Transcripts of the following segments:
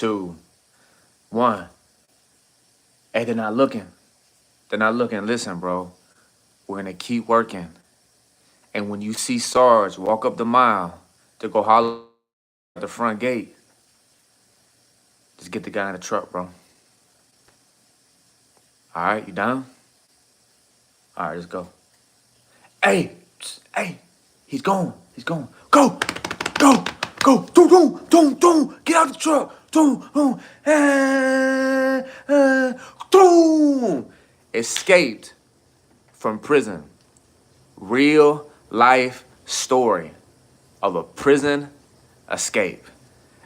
2, 1. Hey, they're not looking. They're not looking. Listen, bro. We're gonna keep working. And when you see Sarge walk up the mile to go holler at the front gate, just get the guy in the truck, bro. All right, you down? All right, let's go. Hey, hey, he's gone. He's gone. Go, go, go. Don't. Get out the truck. Don't. Don't. Escaped from prison. Real life story of a prison escape.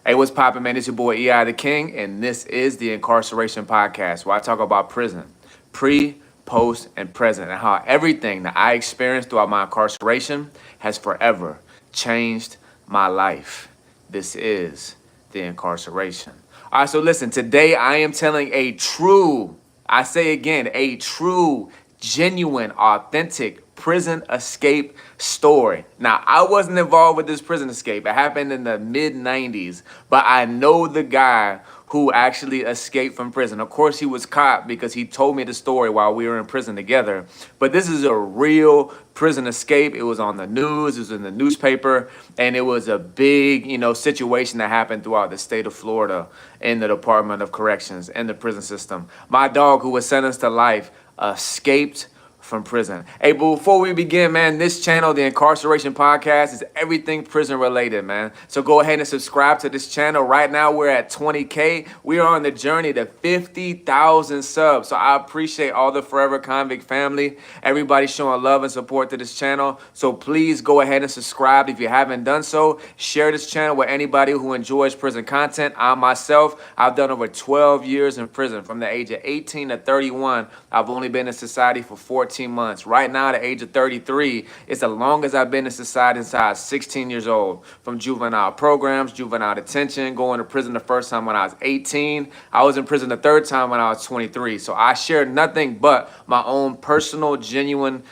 Hey, what's poppin', man? It's your boy E.I. the King, and this is the Incarceration Podcast, where I talk about prison, pre, post, and present, and how everything that I experienced throughout my incarceration has forever changed my life. This is the incarceration. All right, so listen, today I am telling a true, I say again, a true, genuine, authentic prison escape story. Now, I wasn't involved with this prison escape. It happened in the mid 90s, but I know the guy who actually escaped from prison. Of course, he was caught because he told me the story while we were in prison together. But this is a real prison escape. It was on the news, it was in the newspaper, and it was a big, situation that happened throughout the state of Florida in the Department of Corrections and the prison system. My dog, who was sentenced to life, escaped from prison. Hey, but before we begin, man, this channel, the Incarceration Podcast, is everything prison related, man. So go ahead and subscribe to this channel. Right now, we're at 20K. We are on the journey to 50,000 subs. So I appreciate all the Forever Convict family, everybody showing love and support to this channel. So please go ahead and subscribe if you haven't done so. Share this channel with anybody who enjoys prison content. I myself, I've done over 12 years in prison. From the age of 18 to 31, I've only been in society for 14 months. Right now, at the age of 33, it's the longest I've been in society since I was 16 years old. From juvenile programs, juvenile detention, going to prison the first time when I was 18. I was in prison the third time when I was 23. So I share nothing but my own personal, genuine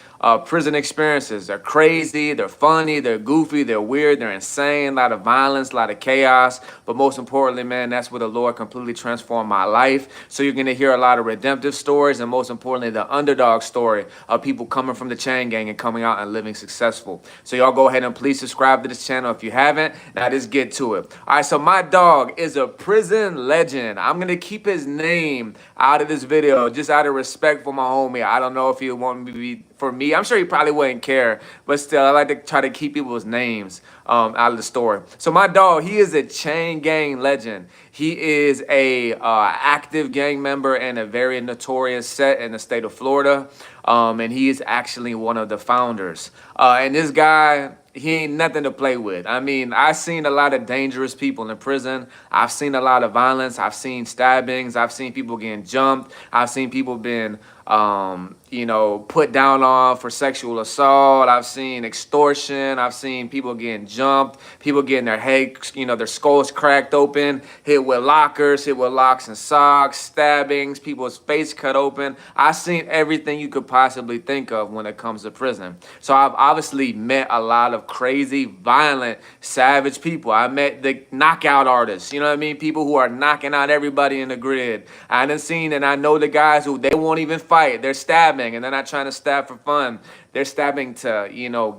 prison experiences. They're crazy, they're funny, they're goofy, they're weird, they're insane, a lot of violence, a lot of chaos. But most importantly, man, that's where the Lord completely transformed my life. So you're going to hear a lot of redemptive stories, and most importantly, the underdog story of people coming from the chain gang and coming out and living successful. So y'all go ahead and please subscribe to this channel if you haven't. Now let's get to it. All right, so my dog is a prison legend. I'm going to keep his name out of this video just out of respect for my homie. I don't know if he want me to be for me. I'm sure he probably wouldn't care, but still, I like to try to keep people's names out of the story. So my dog, he is a chain gang legend. He is a active gang member in a very notorious set in the state of Florida, and he is actually one of the founders. And this guy, he ain't nothing to play with. I mean, I've seen a lot of dangerous people in prison. I've seen a lot of violence. I've seen stabbings. I've seen people getting jumped. I've seen people being put down on for sexual assault. I've seen extortion. I've seen people getting jumped, people getting their heads, their skulls cracked open, hit with lockers, hit with locks and socks, stabbings, people's face cut open. I've seen everything you could possibly think of when it comes to prison. So I've obviously met a lot of crazy, violent, savage people. I met the knockout artists, you know what I mean? People who are knocking out everybody in the grid. I done seen, and I know the guys who they won't even fight. They're stabbing, and they're not trying to stab for fun. They're stabbing to,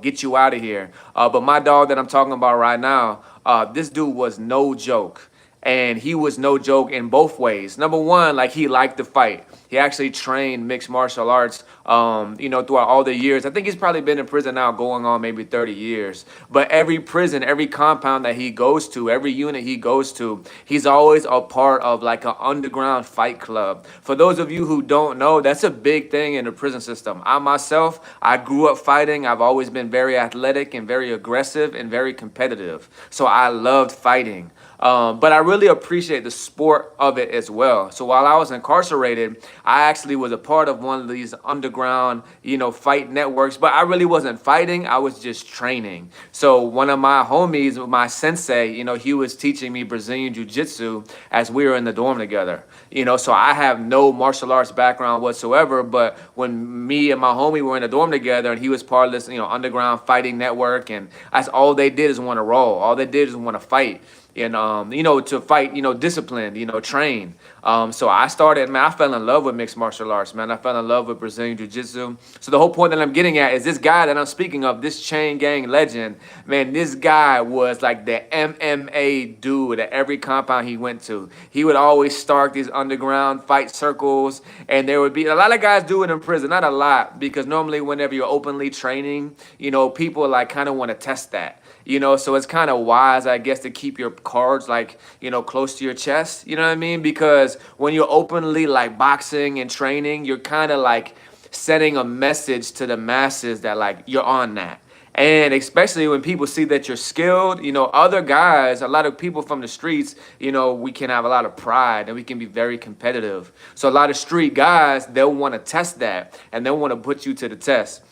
get you out of here. But my dog that I'm talking about right now, this dude was no joke. And he was no joke in both ways. Number one, like, he liked to fight. He actually trained mixed martial arts, throughout all the years. I think he's probably been in prison now going on maybe 30 years. But every prison, every compound that he goes to, every unit he goes to, he's always a part of like an underground fight club. For those of you who don't know, that's a big thing in the prison system. I myself, I grew up fighting. I've always been very athletic and very aggressive and very competitive. So I loved fighting. But I really appreciate the sport of it as well. So while I was incarcerated, I actually was a part of one of these underground, fight networks. But I really wasn't fighting. I was just training. So one of my homies, my sensei, he was teaching me Brazilian Jiu-Jitsu as we were in the dorm together. So I have no martial arts background whatsoever. But when me and my homie were in the dorm together, and he was part of this, underground fighting network, and that's all they did is want to roll. All they did is want to fight. and to fight, disciplined, train. So I started, man, I fell in love with mixed martial arts, man. I fell in love with Brazilian Jiu-Jitsu. So the whole point that I'm getting at is this guy that I'm speaking of, this chain gang legend, man, this guy was like the MMA dude at every compound he went to. He would always start these underground fight circles, and there would be a lot of guys do it in prison, not a lot, because normally whenever you're openly training, people like kind of want to test that. So it's kind of wise, I guess, to keep your cards like, close to your chest, you know what I mean? Because when you're openly like boxing and training, you're kind of like sending a message to the masses that like you're on that. And especially when people see that you're skilled, other guys, a lot of people from the streets, we can have a lot of pride and we can be very competitive. So a lot of street guys, they'll want to test that and they'll want to put you to the test.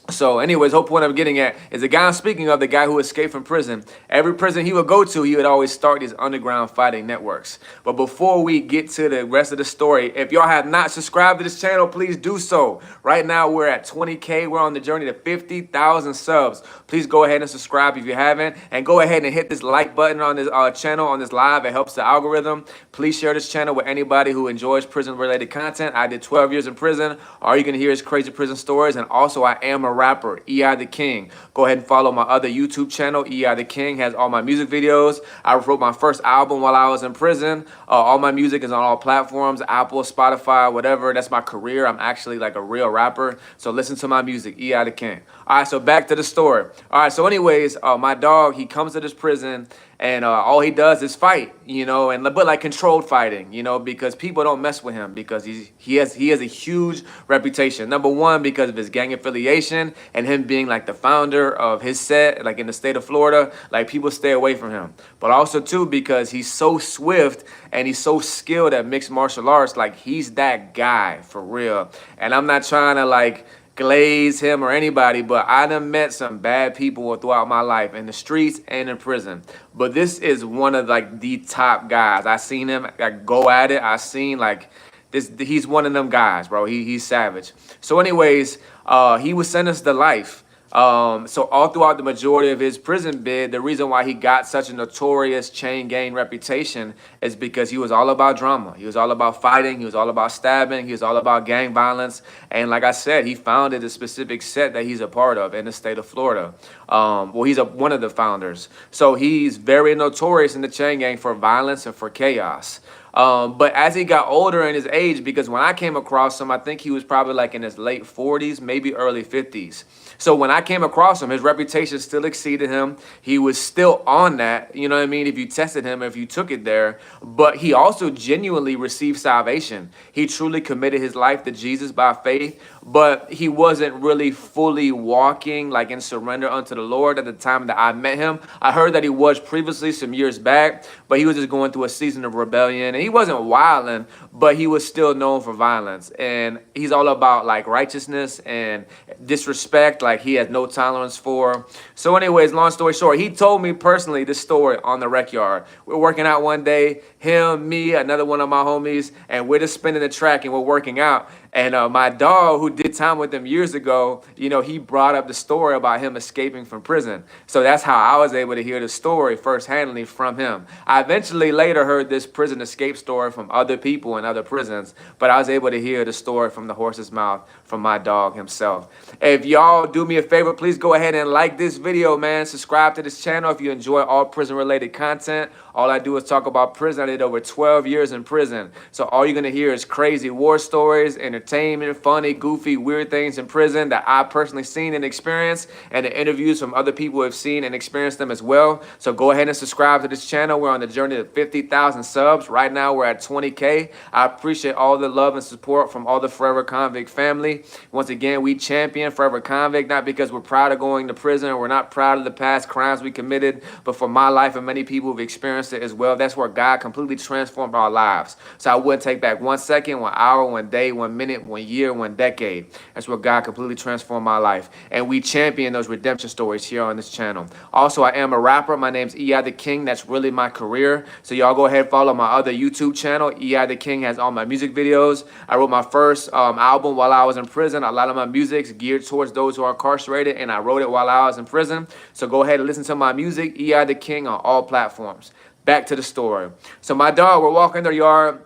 So anyways, whole point I'm getting at is the guy I'm speaking of, the guy who escaped from prison. Every prison he would go to, he would always start these underground fighting networks. But before we get to the rest of the story, if y'all have not subscribed to this channel, please do so. Right now, we're at 20K. We're on the journey to 50,000 subs. Please go ahead and subscribe if you haven't. And go ahead and hit this like button on this channel, on this live. It helps the algorithm. Please share this channel with anybody who enjoys prison-related content. I did 12 years in prison. All you're going to hear is crazy prison stories. And also, I am a rapper, EI the King. Go ahead and follow my other YouTube channel. EI the King has all my music videos. I wrote my first album while I was in prison. All my music is on all platforms, Apple, Spotify, whatever. That's my career. I'm actually like a real rapper. So listen to my music, EI the King. All right, so back to the story. All right, so anyways, my dog, he comes to this prison and all he does is fight, but like controlled fighting, because people don't mess with him because he has a huge reputation. Number one, because of his gang affiliation and him being like the founder of his set, like in the state of Florida, like people stay away from him. But also too, because he's so swift and he's so skilled at mixed martial arts, like he's that guy for real. And I'm not trying to like glaze him or anybody, but I done met some bad people throughout my life in the streets and in prison. But this is one of like the top guys. I seen him like go at it. I seen like this. He's one of them guys, bro. He's savage. So anyways, he was sentenced to life. So all throughout the majority of his prison bid, the reason why he got such a notorious chain gang reputation is because he was all about drama. He was all about fighting. He was all about stabbing. He was all about gang violence. And like I said, he founded a specific set that he's a part of in the state of Florida. Well, he's one of the founders. So he's very notorious in the chain gang for violence and for chaos. But as he got older in his age, because when I came across him, I think he was probably like in his late 40s, maybe early 50s. So when I came across him, his reputation still exceeded him. He was still on that, you know what I mean, if you tested him, if you took it there. But he also genuinely received salvation. He truly committed his life to Jesus by faith, but he wasn't really fully walking like in surrender unto the Lord at the time that I met him. I heard that he was previously some years back, but he was just going through a season of rebellion. And he wasn't wilding, but he was still known for violence. And he's all about like righteousness and disrespect, like he has no tolerance for. So anyways, long story short, he told me personally this story on the rec yard. We're working out one day, him, me, another one of my homies, and we're just spinning the track and we're working out. And my dog, who did time with him years ago, he brought up the story about him escaping from prison. So that's how I was able to hear the story first-handedly from him. I eventually later heard this prison escape story from other people in other prisons, but I was able to hear the story from the horse's mouth from my dog himself. If y'all do me a favor, please go ahead and like this video, man. Subscribe to this channel if you enjoy all prison-related content. All I do is talk about prison. I did over 12 years in prison. So all you're going to hear is crazy war stories, entertainment, funny, goofy, weird things in prison that I personally seen and experienced, and the interviews from other people who have seen and experienced them as well. So go ahead and subscribe to this channel. We're on the journey to 50,000 subs. Right now, we're at 20K. I appreciate all the love and support from all the Forever Convict family. Once again, we champion Forever Convict, not because we're proud of going to prison or we're not proud of the past crimes we committed, but for my life and many people who've experienced it as well. That's where God completely transformed our lives. So I wouldn't take back 1 second, 1 hour, 1 day, 1 minute, 1 year, 1 decade. That's where God completely transformed my life. And we champion those redemption stories here on this channel. Also, I am a rapper. My name's EI the King. That's really my career. So y'all go ahead and follow my other YouTube channel. EI the King has all my music videos. I wrote my first album while I was in prison. A lot of my music's geared towards those who are incarcerated, and I wrote it while I was in prison. So go ahead and listen to my music, EI the King, on all platforms. back to the story. So my dog, we're walking their yard.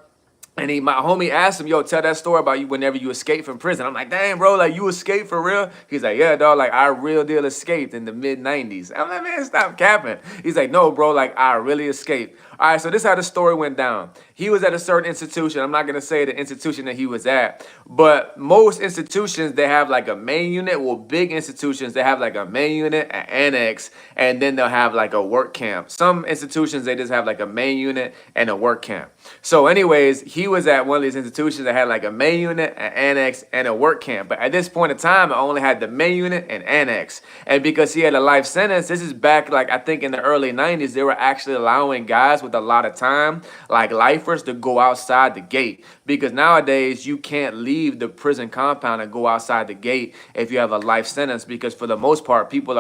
And my homie asked him, yo, tell that story about you whenever you escaped from prison. I'm like, damn, bro, like you escaped for real? He's like, yeah, dog, like I real deal escaped in the mid-90s. I'm like, man, stop capping. He's like, no, bro, like I really escaped. All right, so this is how the story went down. He was at a certain institution. I'm not going to say the institution that he was at, but most institutions, they have like a main unit. Well, big institutions, they have like a main unit, an annex, and then they'll have like a work camp. Some institutions, they just have like a main unit and a work camp. So anyways, he was at one of these institutions that had like a main unit, an annex, and a work camp. But at this point in time, I only had the main unit and annex. And because he had a life sentence, this is back like I think in the early 90s, they were actually allowing guys with a lot of time, like lifers, to go outside the gate. Because nowadays you can't leave the prison compound and go outside the gate if you have a life sentence. Because for the most part, people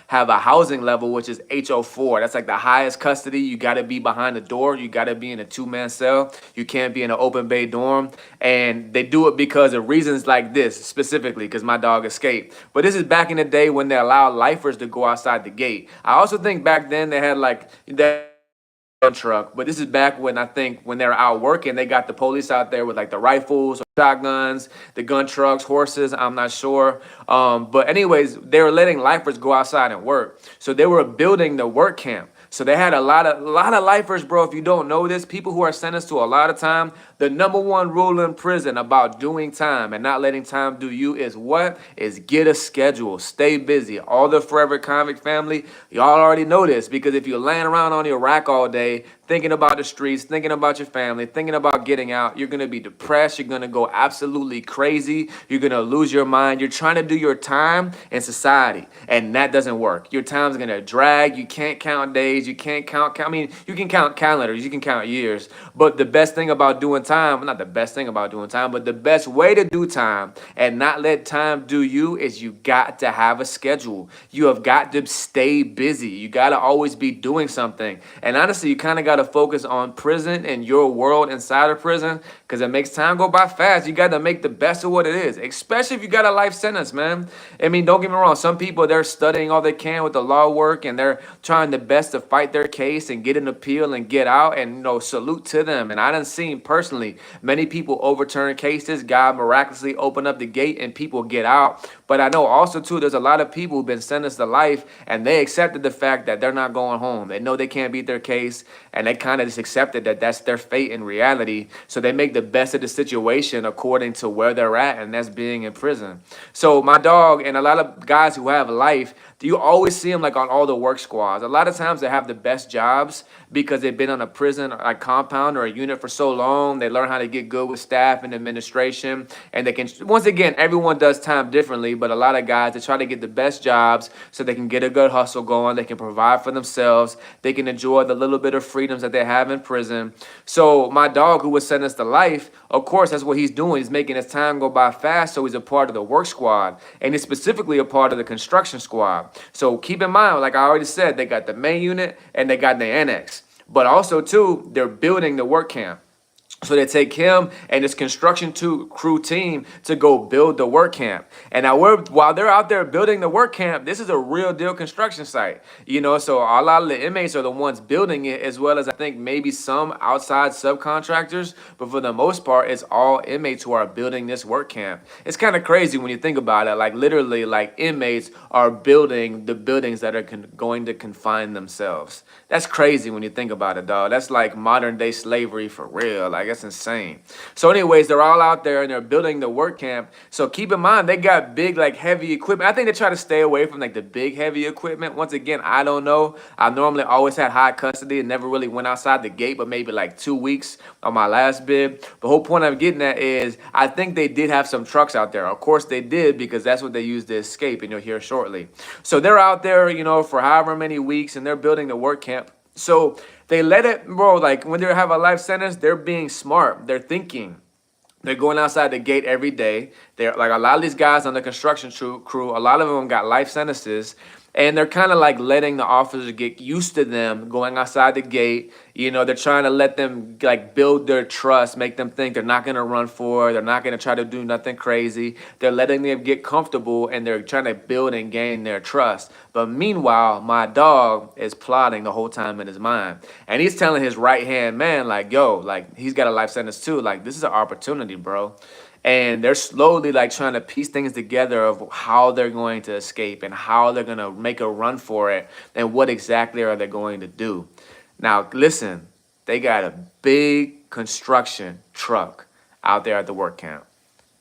have a housing level which is HO4. That's like the highest custody. You got to be behind the door. You got to be in a two-man cell. You can't be in an open bay dorm. And they do it because of reasons like this specifically, because my dog escaped. But this is back in the day when they allowed lifers to go outside the gate. I also think back then they had like that gun truck, but this is back when I think when they're out working, they got the police out there with like the rifles, shotguns, the gun trucks, horses. I'm not sure, but anyways, they were letting lifers go outside and work. So they were building the work camp. So they had a lot of lifers, bro. If you don't know this, people who are sentenced to a lot of time, the number one rule in prison about doing time and not letting time do you is what? Is get a schedule. Stay busy. All the forever convict family, y'all already know this, because if you're laying around on your rack all day, thinking about the streets, thinking about your family, thinking about getting out, you're going to be depressed. You're going to go absolutely crazy. You're going to lose your mind. You're trying to do your time in society, and that doesn't work. Your time's going to drag. You can't count days. You can't count. I mean, you can count calendars. You can count years. But the best thing about doing time, not the best thing about doing time, but the best way to do time and not let time do you is you got to have a schedule. You have got to stay busy. You got to always be doing something. And honestly, you kind of got to focus on prison and your world inside of prison, because it makes time go by fast. You got to make the best of what it is, especially if you got a life sentence, man. I mean, don't get me wrong. Some people, they're studying all they can with the law work, and they're trying the best to fight their case and get an appeal and get out, and, you know, salute to them. And I done seen personally many people overturn cases. God miraculously open up the gate and people get out. But I know also too, there's a lot of people who've been sentenced to life and they accepted the fact that they're not going home. They know they can't beat their case, and they kind of just accepted that that's their fate in reality. So they make the best of the situation according to where they're at, and that's being in prison. So my dog and a lot of guys who have life, you always see them like on all the work squads. A lot of times they have the best jobs because they've been on a prison like compound or a unit for so long. They learn how to get good with staff and administration, and they can, once again, everyone does time differently, but a lot of guys, they try to get the best jobs so they can get a good hustle going. They can provide for themselves. They can enjoy the little bit of freedoms that they have in prison. So my dog, who was sentenced to life, of course, that's what he's doing. He's making his time go by fast. So he's a part of the work squad, and he's specifically a part of the construction squad. So keep in mind, like I already said, they got the main unit and they got the annex, but also too, they're building the work camp. So they take him and his construction crew team to go build the work camp. And now while they're out there building the work camp, this is a real deal construction site. You know, so a lot of the inmates are the ones building it, as well as I think maybe some outside subcontractors. But for the most part, it's all inmates who are building this work camp. It's kind of crazy when you think about it. Like literally, like inmates are building the buildings that are going to confine themselves. That's crazy when you think about it, dog. That's like modern day slavery for real. Like, that's insane. So anyways, they're all out there and they're building the work camp. So keep in mind, they got big, like heavy equipment. I think they try to stay away from like the big, heavy equipment. Once again, I don't know. I normally always had high custody and never really went outside the gate, but maybe like 2 weeks on my last bid. The whole point I'm getting at is I think they did have some trucks out there. Of course they did, because that's what they used to escape, and you'll hear shortly. So they're out there, you know, for however many weeks, and they're building the work camp. So they let it, bro, like when they have a life sentence, they're being smart. They're thinking. They're going outside the gate every day. They're like a lot of these guys on the construction crew, a lot of them got life sentences. And they're kind of like letting the officers get used to them going outside the gate. You know, they're trying to let them like build their trust, make them think they're not going to run for it. They're not going to try to do nothing crazy. They're letting them get comfortable and they're trying to build and gain their trust. But meanwhile, my dog is plotting the whole time in his mind. And he's telling his right hand man, like, yo, like he's got a life sentence too. Like, this is an opportunity, bro. And they're slowly like trying to piece things together of how they're going to escape and how they're going to make a run for it and what exactly are they going to do. Now listen, they got a big construction truck out there at the work camp.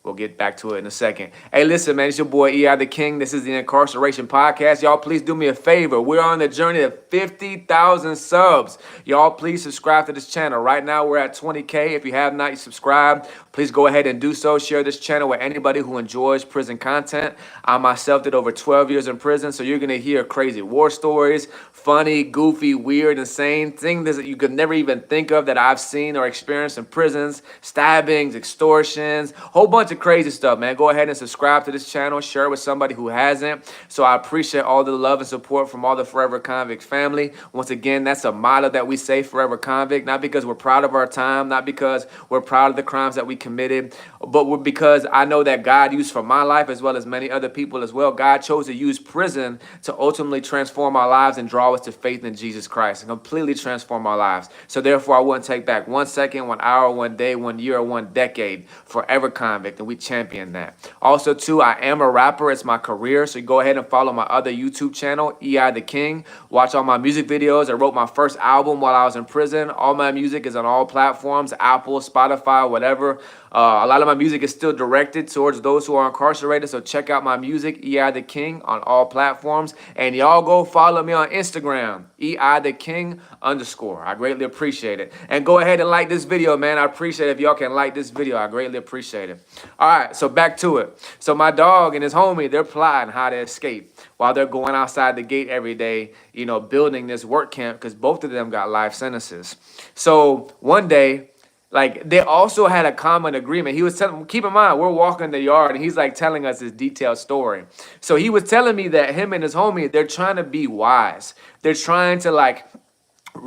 We'll get back to it in a second. Hey, listen, man, it's your boy E.I. the King. This is the Incarceration Podcast. Y'all, please do me a favor. We're on the journey to 50,000 subs. Y'all, please subscribe to this channel. Right now, we're at 20K. If you have not subscribed, please go ahead and do so. Share this channel with anybody who enjoys prison content. I myself did over 12 years in prison, so you're going to hear crazy war stories, funny, goofy, weird, insane things that you could never even think of that I've seen or experienced in prisons, stabbings, extortions, whole bunch of crazy stuff, man. Go ahead and subscribe to this channel. Share it with somebody who hasn't. So I appreciate all the love and support from all the Forever Convict family. Once again, that's a motto that we say, Forever Convict, not because we're proud of our time, not because we're proud of the crimes that we committed, but because I know that God used for my life as well as many other people as well. God chose to use prison to ultimately transform our lives and draw us to faith in Jesus Christ and completely transform our lives. So therefore, I wouldn't take back 1 second, 1 hour, 1 day, 1 year, or 1 decade. Forever Convict, and we champion that. Also, too, I am a rapper. It's my career. So go ahead and follow my other YouTube channel, E.I. the King. Watch all my music videos. I wrote my first album while I was in prison. All my music is on all platforms, Apple, Spotify, whatever. A lot of my music is still directed towards those who are incarcerated. So check out my music, E.I. the King, on all platforms. And y'all go follow me on Instagram, E.I. the King _. I greatly appreciate it. And go ahead and like this video, man. I appreciate it if y'all can like this video. I greatly appreciate it. All right, so back to it. So my dog and his homie, they're plotting how to escape while they're going outside the gate every day, you know, building this work camp because both of them got life sentences. So one day, like, they also had a common agreement. He was telling, keep in mind, we're walking the yard, and he's, like, telling us this detailed story. So he was telling me that him and his homie, they're trying to be wise. They're trying to, like,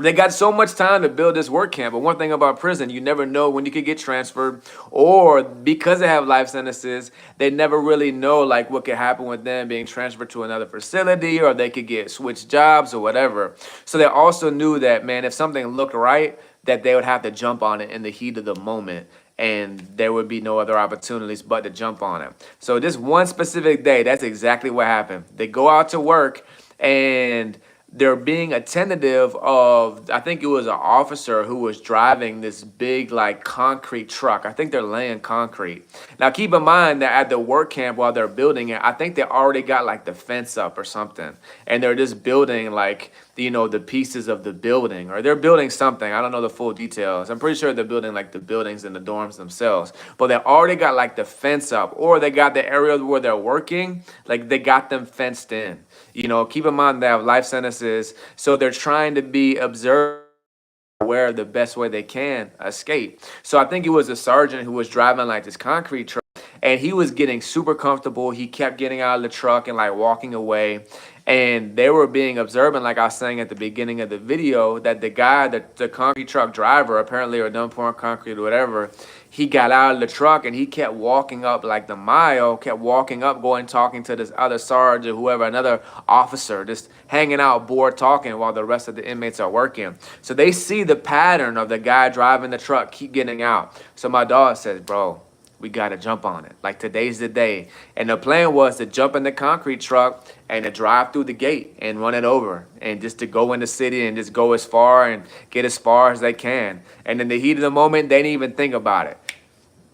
they got so much time to build this work camp. But one thing about prison, you never know when you could get transferred, or because they have life sentences, they never really know like what could happen with them being transferred to another facility, or they could get switched jobs or whatever. So they also knew that, man, if something looked right, that they would have to jump on it in the heat of the moment, and there would be no other opportunities but to jump on it. So this one specific day, that's exactly what happened. They go out to work, and they're being attentive of, I think it was an officer who was driving this big like concrete truck. I think they're laying concrete. Now keep in mind that at the work camp while they're building it, I think they already got like the fence up or something. And they're just building like, you know, the pieces of the building, or they're building something. I don't know the full details. I'm pretty sure they're building like the buildings and the dorms themselves, but they already got like the fence up, or they got the area where they're working, like they got them fenced in. You know, keep in mind they have life sentences, so they're trying to be observed, where the best way they can escape. So I think it was a sergeant who was driving like this concrete truck, and he was getting super comfortable. He kept getting out of the truck and like walking away. And they were being observant, like I was saying at the beginning of the video, that the guy, the concrete truck driver, apparently, or done pouring concrete or whatever, he got out of the truck and he kept walking up like the mile, kept walking up, going talking to this other sergeant, whoever, another officer, just hanging out, bored, talking while the rest of the inmates are working. So they see the pattern of the guy driving the truck keep getting out. So my dog says, bro, we got to jump on it. Like, today's the day. And the plan was to jump in the concrete truck and to drive through the gate and run it over, and just to go in the city and just go as far and get as far as they can. And in the heat of the moment, they didn't even think about it.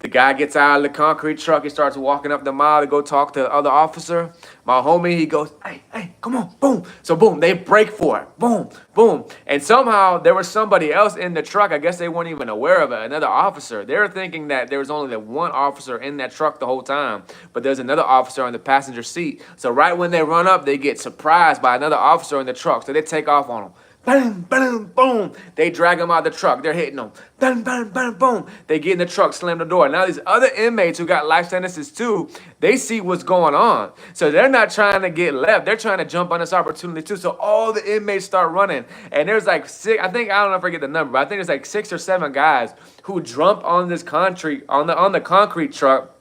The guy gets out of the concrete truck. He starts walking up the mile to go talk to the other officer. My homie, he goes, hey, come on, boom. So boom, they break for it, boom, boom. And somehow there was somebody else in the truck. I guess they weren't even aware of it, another officer. They were thinking that there was only the one officer in that truck the whole time, but there's another officer in the passenger seat. So right when they run up, they get surprised by another officer in the truck. So they take off on them. bang, bang, boom. They drag him out of the truck. They're hitting him. Bang, bang, bang, boom. They get in the truck, slam the door. Now these other inmates who got life sentences too, they see what's going on. So they're not trying to get left. They're trying to jump on this opportunity too. So all the inmates start running. And there's like six, I don't know if I get the number, but I think there's like 6 or 7 guys who jump on this concrete, on the concrete truck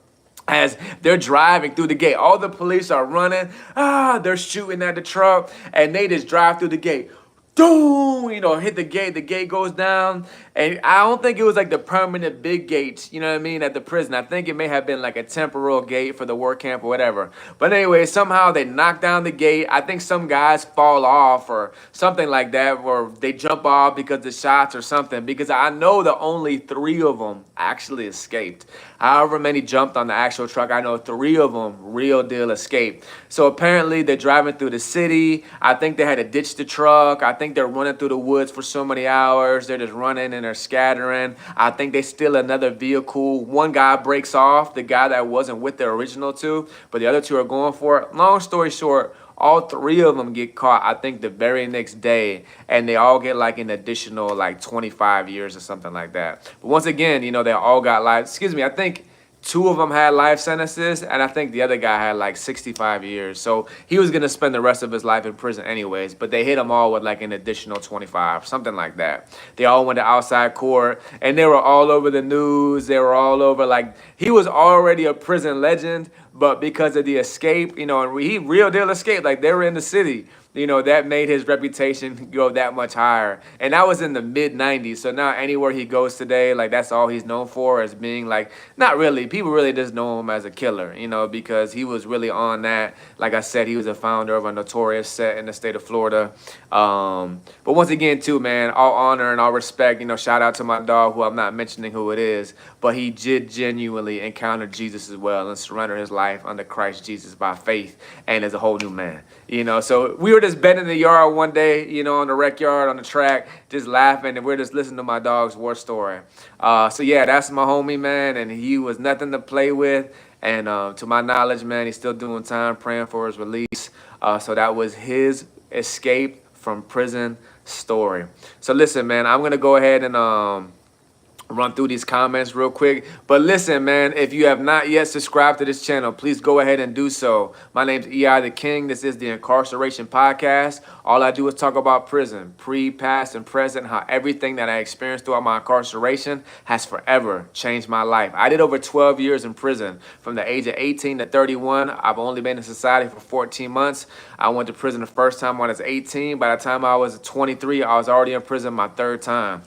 as they're driving through the gate. All the police are running. They're shooting at the truck, and they just drive through the gate. Boom, hit the gate. The gate goes down. And I don't think it was like the permanent big gates, you know what I mean, at the prison. I think it may have been like a temporal gate for the work camp or whatever. But anyway, somehow they knock down the gate. I think some guys fall off or something like that, or they jump off because of the shots or something. Because I know that only 3 of them actually escaped. However many jumped on the actual truck, I know 3 of them real deal escaped. So apparently they're driving through the city. I think they had to ditch the truck. I think they're running through the woods for so many hours. They're just running and they're scattering. I think they steal another vehicle. One guy breaks off, the guy that wasn't with the original 2, but the other 2 are going for it. Long story short, all 3 of them get caught, I think, the very next day, and they all get like an additional like 25 years or something like that. But once again, they all got life. Excuse me, I think 2 of them had life sentences, and I think the other guy had like 65 years. So he was going to spend the rest of his life in prison anyways, but they hit him all with like an additional 25, something like that. They all went to outside court, and they were all over the news. They were all over, like, he was already a prison legend, but because of the escape, and he real deal escaped, like they were in the city. That made his reputation go that much higher. And that was in the mid-90s. So now anywhere he goes today, like that's all he's known for, as being like, not really, people really just know him as a killer, because he was really on that. Like I said, he was a founder of a notorious set in the state of Florida. But once again, too, man, all honor and all respect, shout out to my dog, who I'm not mentioning who it is, but he did genuinely encounter Jesus as well and surrender his life under Christ Jesus by faith and as a whole new man. So we were just betting in the yard one day, on the rec yard, on the track, just laughing, and we're just listening to my dog's war story. So yeah, that's my homie, man, and he was nothing to play with. And to my knowledge, man, he's still doing time, praying for his release. So that was his escape from prison story. So listen, man, I'm gonna go ahead and run through these comments real quick. But listen, man, if you have not yet subscribed to this channel, please go ahead and do so. My name's E.I. the King. This is the Incarceration Podcast. All I do is talk about prison, pre, past, and present, how everything that I experienced throughout my incarceration has forever changed my life. I did over 12 years in prison. From the age of 18 to 31, I've only been in society for 14 months. I went to prison the first time when I was 18. By the time I was 23, I was already in prison my 3rd time.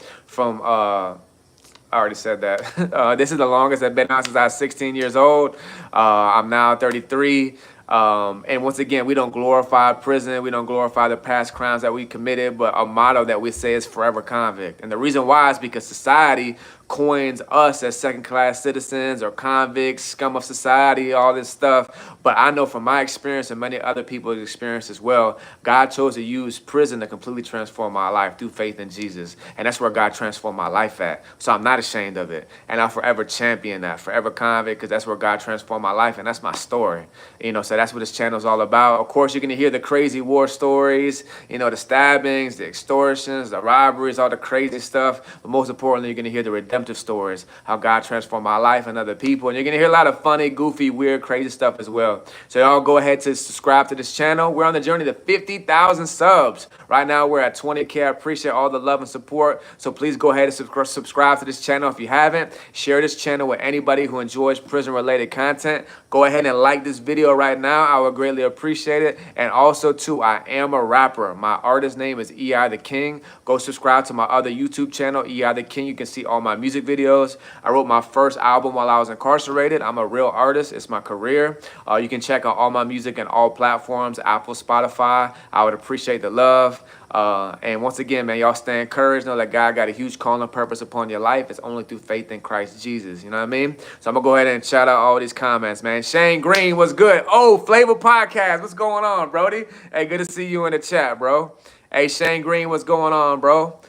I already said that. This is the longest I've been out since I was 16 years old. I'm now 33. And once again, we don't glorify prison. We don't glorify the past crimes that we committed, but a motto that we say is forever convict. And the reason why is because society coins us as second-class citizens or convicts, scum of society, all this stuff. But I know from my experience and many other people's experience as well, God chose to use prison to completely transform my life through faith in Jesus. And that's where God transformed my life at. So I'm not ashamed of it. And I'll forever champion that, forever convict, because that's where God transformed my life, and that's my story. So that's what this channel is all about. Of course, you're going to hear the crazy war stories, the stabbings, the extortions, the robberies, all the crazy stuff. But most importantly, you're going to hear the redemption stories, how God transformed my life and other people. And you're going to hear a lot of funny, goofy, weird, crazy stuff as well. So y'all go ahead to subscribe to this channel. We're on the journey to 50,000 subs. Right now, we're at 20K. I appreciate all the love and support. So please go ahead and subscribe to this channel if you haven't. Share this channel with anybody who enjoys prison-related content. Go ahead and like this video right now. I would greatly appreciate it. And also, too, I am a rapper. My artist name is E.I. the King. Go subscribe to my other YouTube channel, E.I. the King. You can see all my music videos. I wrote my first album while I was incarcerated. I'm a real artist. It's my career. You can check out all my music on all platforms, Apple, Spotify. I would appreciate the love. And once again, man, y'all stay encouraged. Know that God got a huge calling and purpose upon your life. It's only through faith in Christ Jesus. You know what I mean? So I'm going to go ahead and shout out all these comments, man. Shane Green, what's good? Oh, Flavor Podcast. What's going on, Brody? Hey, good to see you in the chat, bro. Hey, Shane Green, what's going on, bro?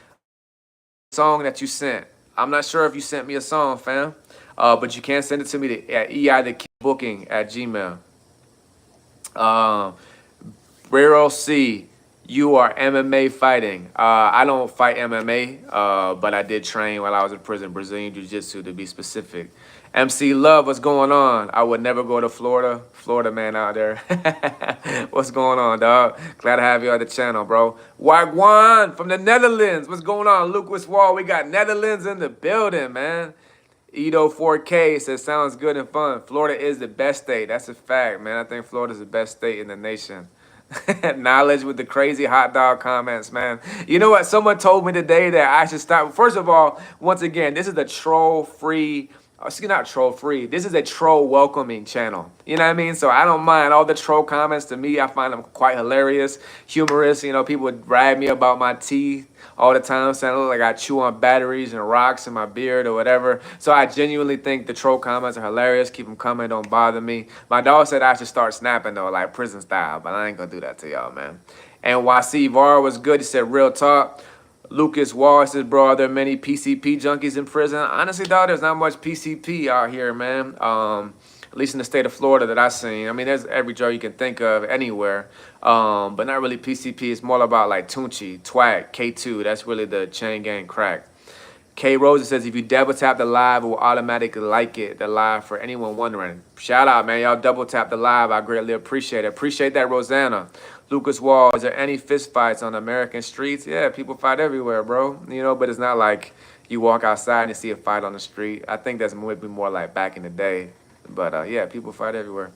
Song that you sent. I'm not sure if you sent me a song, fam. But you can send it to me at EITheKingBooking@gmail.com. Rero C, You are MMA fighting. I don't fight MMA, but I did train while I was in prison, Brazilian Jiu-Jitsu to be specific. MC Love, what's going on? I would never go to Florida. Florida man out there. What's going on, dog? Glad to have you on the channel, bro. Wagwan from the Netherlands. What's going on? Lucas Wall, we got Netherlands in the building, man. Edo 4K says, sounds good and fun. Florida is the best state. That's a fact, man. I think Florida's the best state in the nation. Knowledge with the crazy hot dog comments, man. You know what? Someone told me today that I should stop. First of all, once again, this is a troll-free, excuse me, not troll-free. This is a troll-welcoming channel. You know what I mean? So I don't mind all the troll comments. To me, I find them quite hilarious, humorous. You know, people would brag me about my teeth all the time, saying I look like I chew on batteries and rocks in my beard or whatever. So I genuinely think the troll comments are hilarious. Keep them coming, don't bother me. My dog said I should start snapping though, like prison style, but I ain't gonna do that to y'all, man. And YC Var was good. He said, real talk. Lucas Wall says, bro, are there many PCP junkies in prison? Honestly, dog, there's not much PCP out here, man. At least in the state of Florida that I've seen. I mean, there's every drug you can think of anywhere, but not really PCP. It's more about like Tunchi, Twag, K2. That's really the chain gang crack. K Rosa says, if you double tap the live, it will automatically like it, the live, for anyone wondering. Shout out, man. Y'all double tap the live. I greatly appreciate it. Appreciate that, Rosanna. Lucas Wall, is there any fist fights on American streets? Yeah, people fight everywhere, bro. You know, but it's not like you walk outside and you see a fight on the street. I think that's maybe more like back in the day. But yeah, people fight everywhere.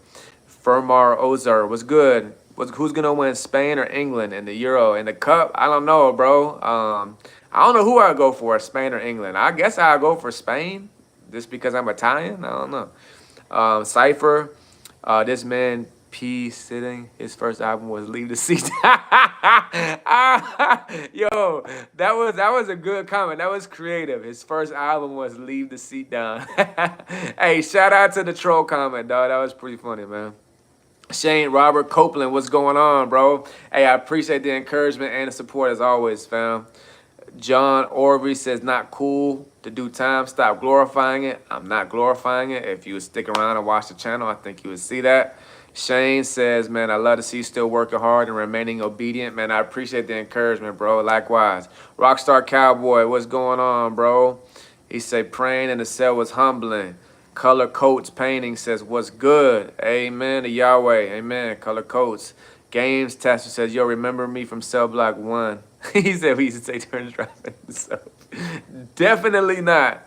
Fermar Ozar was good. Who's gonna win, Spain or England in the Euro? In the Cup? I don't know, bro. I don't know who I'll go for, Spain or England. I guess I'll go for Spain, just because I'm Italian. I don't know. Cypher, this man P sitting. His first album was Leave the Seat. Yo, that was a good comment. That was creative. His first album was Leave the Seat Down. Hey, shout out to the troll comment, dog. That was pretty funny, man. Shane Robert Copeland, what's going on, bro? Hey, I appreciate the encouragement and the support as always, fam. John Orby says, not cool to do time. Stop glorifying it. I'm not glorifying it. If you would stick around and watch the channel, I think you would see that. Shane says, man, I love to see you still working hard and remaining obedient. Man, I appreciate the encouragement, bro. Likewise. Rockstar Cowboy, what's going on, bro? He said, praying in the cell was humbling. Color Coats Painting says, what's good? Amen to Yahweh. Amen. Color Coats. Games Tester says, yo, remember me from Cell Block 1. He said we used to take turns driving. So definitely not.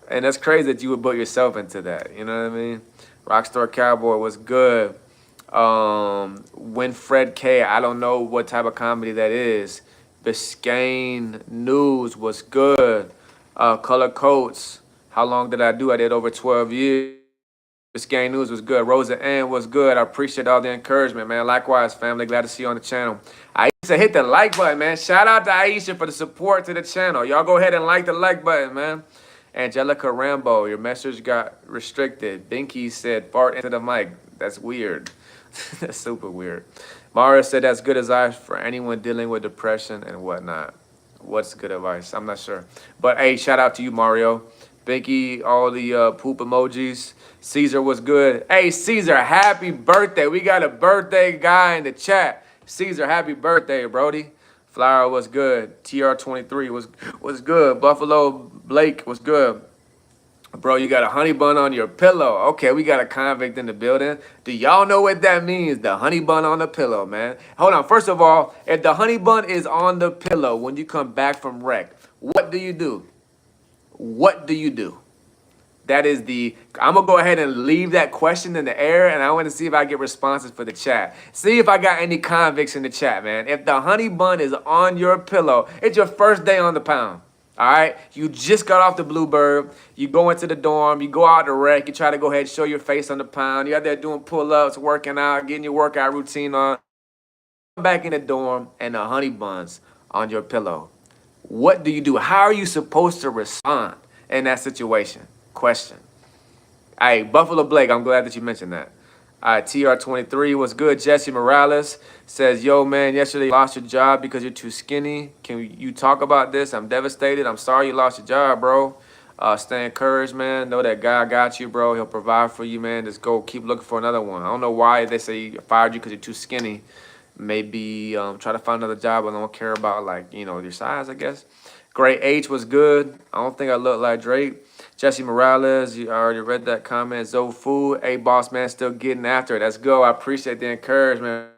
And that's crazy that you would put yourself into that. You know what I mean? Rockstar Cowboy was good. Winfred K, I don't know what type of comedy that is. Biscayne News was good. Color Coats, how long did I do? I did over 12 years. Biscayne News was good. Rosa Ann was good. I appreciate all the encouragement, man. Likewise, family. Glad to see you on the channel. Aisha, hit the like button, man. Shout out to Aisha for the support to the channel. Y'all go ahead and like the like button, man. Angelica Rambo, your message got restricted. Binky said, fart into the mic. That's weird. That's super weird. Mara said, that's good advice for anyone dealing with depression and whatnot. What's good advice? I'm not sure. But, hey, shout out to you, Mario. Binky, all the poop emojis. Caesar was good. Hey, Caesar, happy birthday. We got a birthday guy in the chat. Caesar, happy birthday, Brody. Flower was good. TR23 was good. Buffalo Blake was good. Bro, you got a honey bun on your pillow. Okay, we got a convict in the building. Do y'all know what that means? The honey bun on the pillow, man. Hold on. First of all, if the honey bun is on the pillow when you come back from rec, what do you do? What do you do? That is I'm going to go ahead and leave that question in the air, and I want to see if I get responses for the chat. See if I got any convicts in the chat, man. If the honey bun is on your pillow, it's your first day on the pound. All right? You just got off the Bluebird. You go into the dorm. You go out to rec. You try to go ahead and show your face on the pound. You're out there doing pull-ups, working out, getting your workout routine on. Back in the dorm, and the honey bun's on your pillow. What do you do? How are you supposed to respond in that situation? Question. Hey, Buffalo Blake, I'm glad that you mentioned that. All right, TR23 was good. Jesse Morales says, yo, man, yesterday you lost your job because you're too skinny. Can you talk about this? I'm devastated. I'm sorry you lost your job, bro. Stay encouraged, man. Know that God got you, bro. He'll provide for you, man. Just go keep looking for another one. I don't know why they say he fired you because you're too skinny. maybe try to find another job. I don't care about like your size, I guess. Great H was good. I don't think I look like Drake. Jesse Morales, you already read that comment. Zoe Food, hey boss man, still getting after it. Let's go. I appreciate the encouragement.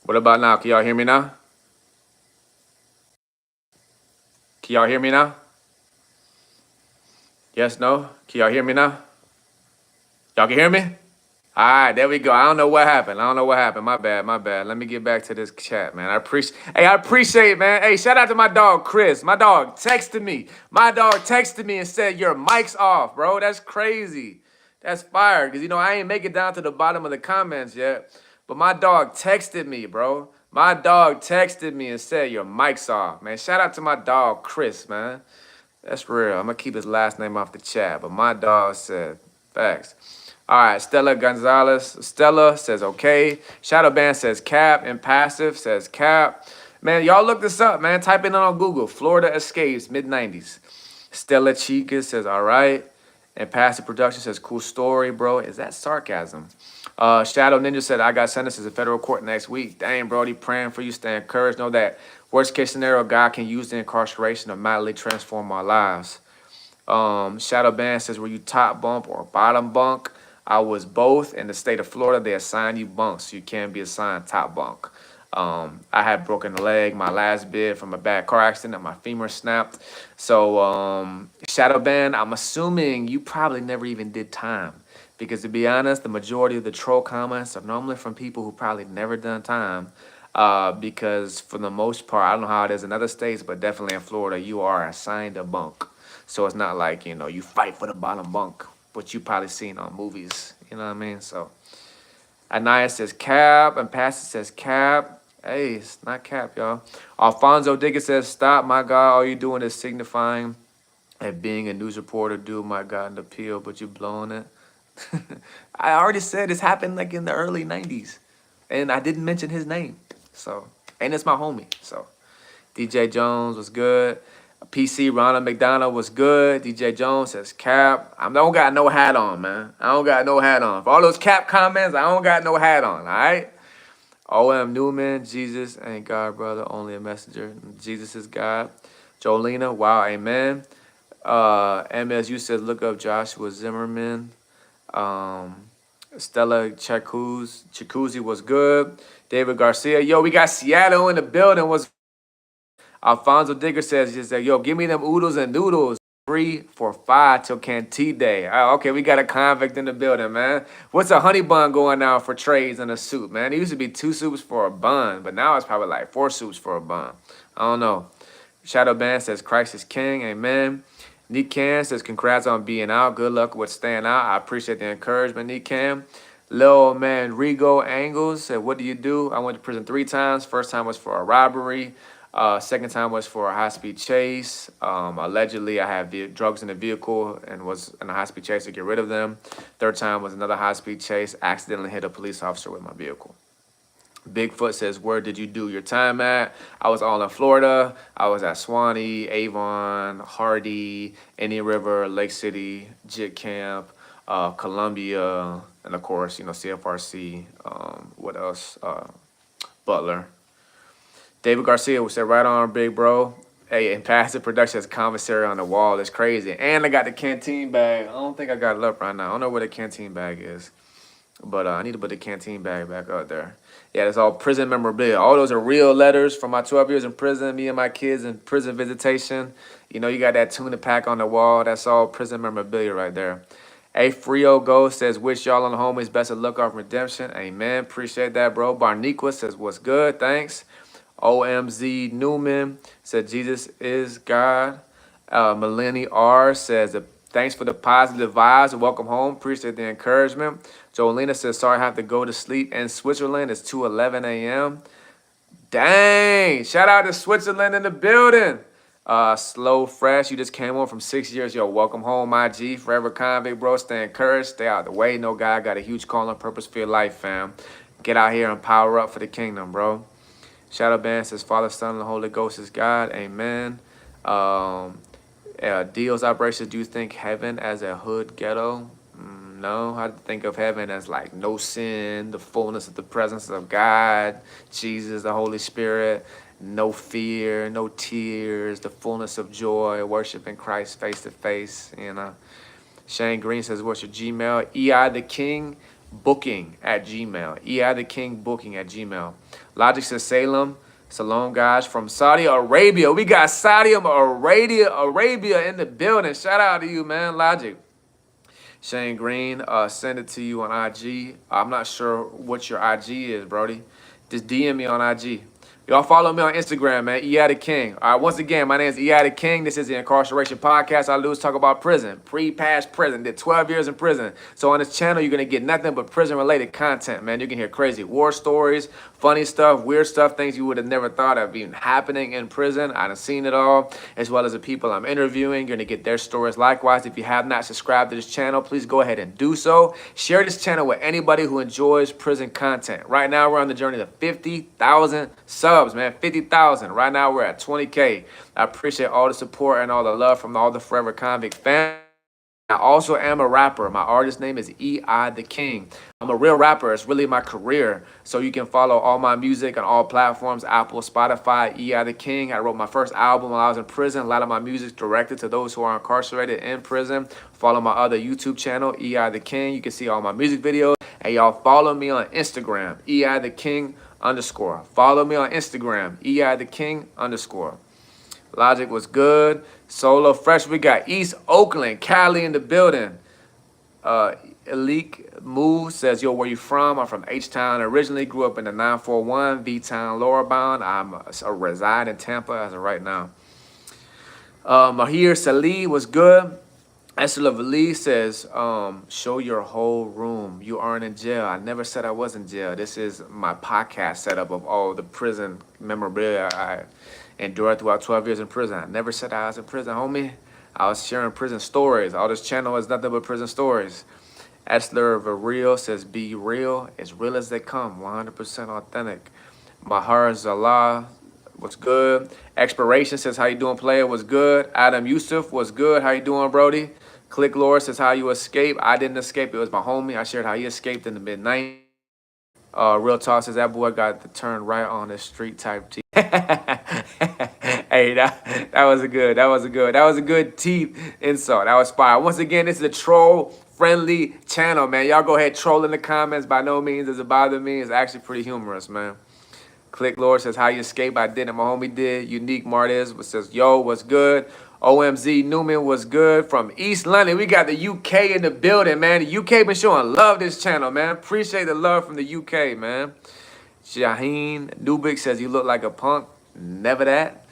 What about now? Can y'all hear me now? Can y'all hear me now? Yes, no? Can y'all hear me now? Y'all can hear me? All right, there we go. I don't know what happened. I don't know what happened. My bad, my bad. Let me get back to this chat, man. I appreciate it, man. Hey, shout out to my dog, Chris. My dog texted me. My dog texted me and said, your mic's off, bro. That's crazy. That's fire. Because, I ain't make it down to the bottom of the comments yet. But my dog texted me, bro. My dog texted me and said, your mic's off, man. Shout out to my dog, Chris, man. That's real. I'm going to keep his last name off the chat. But my dog said, facts. All right, Stella Gonzalez. Stella says, okay. Shadow Band says cap. Impassive says cap. Man, y'all look this up, man. Type it in on Google. Florida Escapes, mid-90s. Stella Chica says, all right. Impassive Production says, cool story, bro. Is that sarcasm? Shadow Ninja said, I got sentenced in federal court next week. Dang, Brody, praying for you. Stay encouraged. Know that worst case scenario, God can use the incarceration to mightily transform our lives. Shadow Band says, were you top bump or bottom bunk? I was both. In the state of Florida, they assign you bunks. So you can't be assigned top bunk. I had broken a leg, my last bid from a bad car accident, and my femur snapped. So, Shadow Band, I'm assuming you probably never even did time. Because to be honest, the majority of the troll comments are normally from people who probably never done time. Because for the most part, I don't know how it is in other states, but definitely in Florida, you are assigned a bunk. So it's not like, you fight for the bottom bunk, which you probably seen on movies. You know what I mean? So Anaya says cap, and Pastor says cap. Hey, it's not cap, y'all. Alfonso Diggins says, stop, my God. All you doing is signifying and being a news reporter, dude, my God, an appeal, but you blowing it. I already said this happened like in the early 90s. And I didn't mention his name. So, and it's my homie. So, DJ Jones was good. PC Ronald McDonald was good. DJ Jones says cap. I don't got no hat on, man. I don't got no hat on. For all those cap comments, I don't got no hat on, all right? OM Newman, Jesus ain't God, brother, only a messenger. Jesus is God. Jolena, wow, amen. MSU says, look up Joshua Zimmerman. Um, Stella Chikuzi was good. David Garcia, yo, we got Seattle in the building. Was Alfonso Digger says, just like, yo, give me them oodles and noodles. 3 for 5 till Canteen Day. Okay, we got a convict in the building, man. What's a honey bun going now for trays and a soup, man? It used to be 2 soups for a bun, but now it's probably like 4 soups for a bun. I don't know. Shadow Band says, Christ is King. Amen. Nick Cam says, congrats on being out. Good luck with staying out. I appreciate the encouragement, Nick Cam. Lil man Rigo Angles said, what do you do? I went to prison 3 times. First time was for a robbery. Second time was for a high-speed chase. Allegedly, I had drugs in the vehicle and was in a high-speed chase to get rid of them. Third time was another high-speed chase. Accidentally hit a police officer with my vehicle. Bigfoot says, where did you do your time at? I was all in Florida. I was at Swanee, Avon, Hardy, Indian River, Lake City, Jit Camp, Columbia, and of course, CFRC. What else? Butler. David Garcia would say, right on, big bro. Hey, and Passive Production has commissary on the wall. It's crazy. And I got the canteen bag. I don't think I got it up right now. I don't know where the canteen bag is. But I need to put the canteen bag back up there. Yeah, it's all prison memorabilia. All those are real letters from my 12 years in prison, me and my kids in prison visitation. You got that tuna pack on the wall. That's all prison memorabilia right there. A Frio Go says, wish y'all on the homies best of luck off redemption. Amen. Appreciate that, bro. Barniqua says, what's good? Thanks. OMZ Newman said, Jesus is God. Melanie R says, thanks for the positive vibes and welcome home. Appreciate the encouragement. Jolena says, sorry, I have to go to sleep in Switzerland. It's 2:11 a.m. Dang. Shout out to Switzerland in the building. Slow Fresh, you just came on from 6 years. Yo, welcome home, my G. Forever convict, bro. Stay encouraged. Stay out of the way. No guy got a huge call and purpose for your life, fam. Get out here and power up for the kingdom, bro. Shadow Band says, Father, Son, and the Holy Ghost is God. Amen. Deal's operations, do you think heaven as a hood ghetto? No, I think of heaven as like no sin, the fullness of the presence of God, Jesus, the Holy Spirit, no fear, no tears, the fullness of joy, worshiping Christ face to face. Shane Green says, what's your Gmail? EI the King booking at Gmail. EI the King booking at Gmail. Logic says Salem. Salam, guys, from Saudi Arabia. We got Saudi Arabia in the building. Shout out to you, man. Logic. Shane Green, send it to you on IG. I'm not sure what your IG is, Brody. Just DM me on IG. Y'all follow me on Instagram, man. EI the King. All right, once again, my name is EI the King. This is the Incarceration Podcast. All I do is talk about prison, past prison. Did 12 years in prison. So on this channel, you're going to get nothing but prison-related content, man. You can hear crazy war stories, funny stuff, weird stuff, things you would have never thought of even happening in prison. I've seen it all, as well as the people I'm interviewing. You're going to get their stories. Likewise, if you have not subscribed to this channel, please go ahead and do so. Share this channel with anybody who enjoys prison content. Right now, we're on the journey to 50,000 subs. Man, 50,000. Right now we're at 20K. I appreciate all the support and all the love from all the Forever Convict fans. I also am a rapper. My artist name is EI the King. I'm a real rapper. It's really my career. So you can follow all my music on all platforms, Apple, Spotify, EI the King. I wrote my first album while I was in prison. A lot of my music directed to those who are incarcerated in prison. Follow my other YouTube channel, EI the King. You can see all my music videos. And y'all follow me on Instagram, EI the King _. Follow me on Instagram, EI the King _. Logic was good. Solo Fresh, we got East Oakland, Cali in the building. Elite Move says, yo, where you from? I'm from H-Town. Originally grew up in the 941, V-Town, Lower Bound. I'm reside in Tampa as of right now. Mahir Salih was good. Esther Lavali says, show your whole room. You aren't in jail. I never said I was in jail. This is my podcast setup of all the prison memorabilia I endured throughout 12 years in prison. I never said I was in prison, homie. I was sharing prison stories. All this channel is nothing but prison stories. Esther Varil says, be real, as real as they come, 100% authentic. Mahar Zalah was good. Expiration says, how you doing, player? Was good. Adam Yusuf was good. How you doing, Brody? Click Laura says, how you escape? I didn't escape. It was my homie. I shared how he escaped in the mid-90s. Real Talk says, that boy got the turn right on the street type T. Hey, that was a good. That was a good teeth insult. That was fire. Once again, this is a troll friendly channel, man. Y'all go ahead, troll in the comments. By no means does it bother me. It's actually pretty humorous, man. Click Lord says, how you escape? I did it. My homie did. Unique Martez says, yo, what's good? OMZ Newman was good from East London. We got the UK in the building, man. The UK been showing love this channel, man. Appreciate the love from the UK, man. Shaheen Nubik says, you look like a punk. Never that.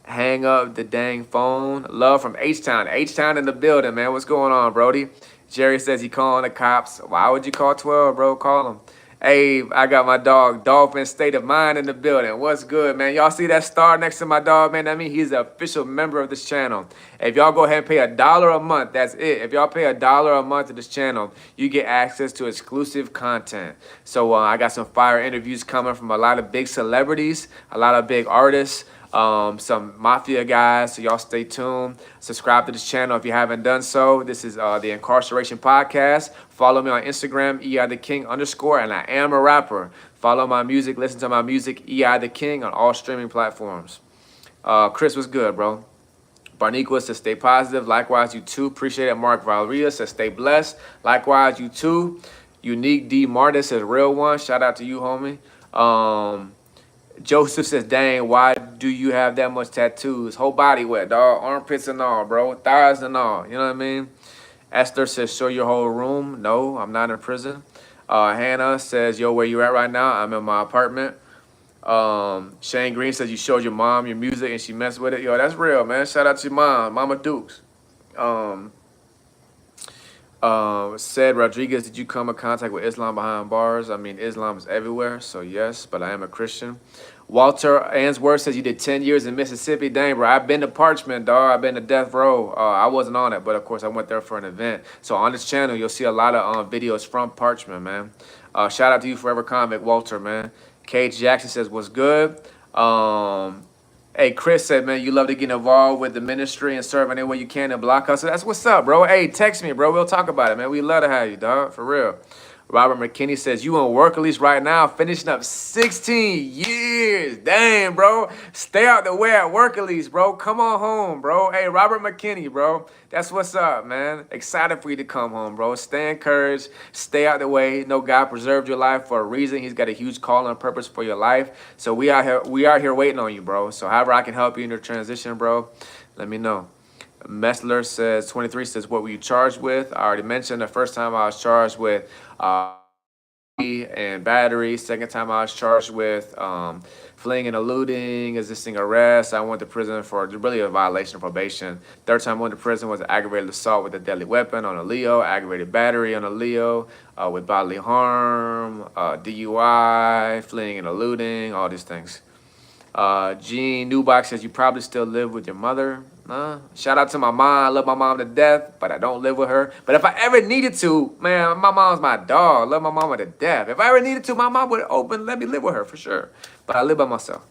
Hang up the dang phone. Love from H-Town. H-Town in the building, man. What's going on, Brody? Jerry says he calling the cops. Why would you call 12, bro? Call them. Hey, I got my dog, Dolphin State of Mind in the building. What's good, man? Y'all see that star next to my dog, man? That means he's an official member of this channel. If y'all go ahead and pay $1 a month, that's it. If y'all pay $1 a month to this channel, you get access to exclusive content. So I got some fire interviews coming from a lot of big celebrities, a lot of big artists, some mafia guys, so y'all stay tuned. Subscribe to this channel if you haven't done so. This is the Incarceration Podcast. Follow me on Instagram, EI_, and I am a rapper. Follow my music, listen to my music, EI the King, on all streaming platforms. Chris, what's good, bro? Barniqua says, stay positive. Likewise, you too. Appreciate it. Mark Valeria says, stay blessed. Likewise, you too. Unique D. Martis says, real one. Shout out to you, homie. Joseph says, dang, why do you have that much tattoos? Whole body wet, dog. Armpits and all, bro. Thighs and all. You know what I mean? Esther says, show your whole room. No, I'm not in prison. Hannah says, yo, where you at right now? I'm in my apartment. Shane Green says, you showed your mom your music and she messed with it. Yo, that's real, man. Shout out to your mom, Mama Dukes. Said Rodriguez, did you come in contact with Islam behind bars? I mean, Islam is everywhere, so yes, but I am a Christian. Walter Answorth says you did 10 years in Mississippi. Dang, bro, I've been to Parchment, dog. I've been to Death Row. I wasn't on it, but of course I went there for an event. So on this channel, you'll see a lot of videos from Parchment, man. Shout out to you, Forever Convict, Walter, man. Cage Jackson says, what's good? Hey, Chris said, man, you love to get involved with the ministry and serve any way you can in Block Hustle. That's what's up, bro. Hey, text me, bro. We'll talk about it, man. We love to have you, dog, for real. Robert McKinney says, you on work release right now, finishing up 16 years. Damn, bro. Stay out the way at work release, bro. Come on home, bro. Hey, Robert McKinney, bro. That's what's up, man. Excited for you to come home, bro. Stay encouraged. Stay out the way. Know God preserved your life for a reason. He's got a huge call and purpose for your life. So we are here waiting on you, bro. So however I can help you in your transition, bro, let me know. Messler says, 23 says, what were you charged with? I already mentioned the first time I was charged with and battery. Second time I was charged with fleeing and eluding, resisting arrest. I went to prison for really a violation of probation. Third time I went to prison was aggravated assault with a deadly weapon on a Leo, aggravated battery on a Leo, with bodily harm, DUI, fleeing and eluding, all these things. Gene Newbox says, you probably still live with your mother. Shout out to my mom. I love my mom to death, but I don't live with her. But if I ever needed to, man, my mom's my dog. I love my mama to death. If I ever needed to, my mom would let me live with her for sure. But I live by myself.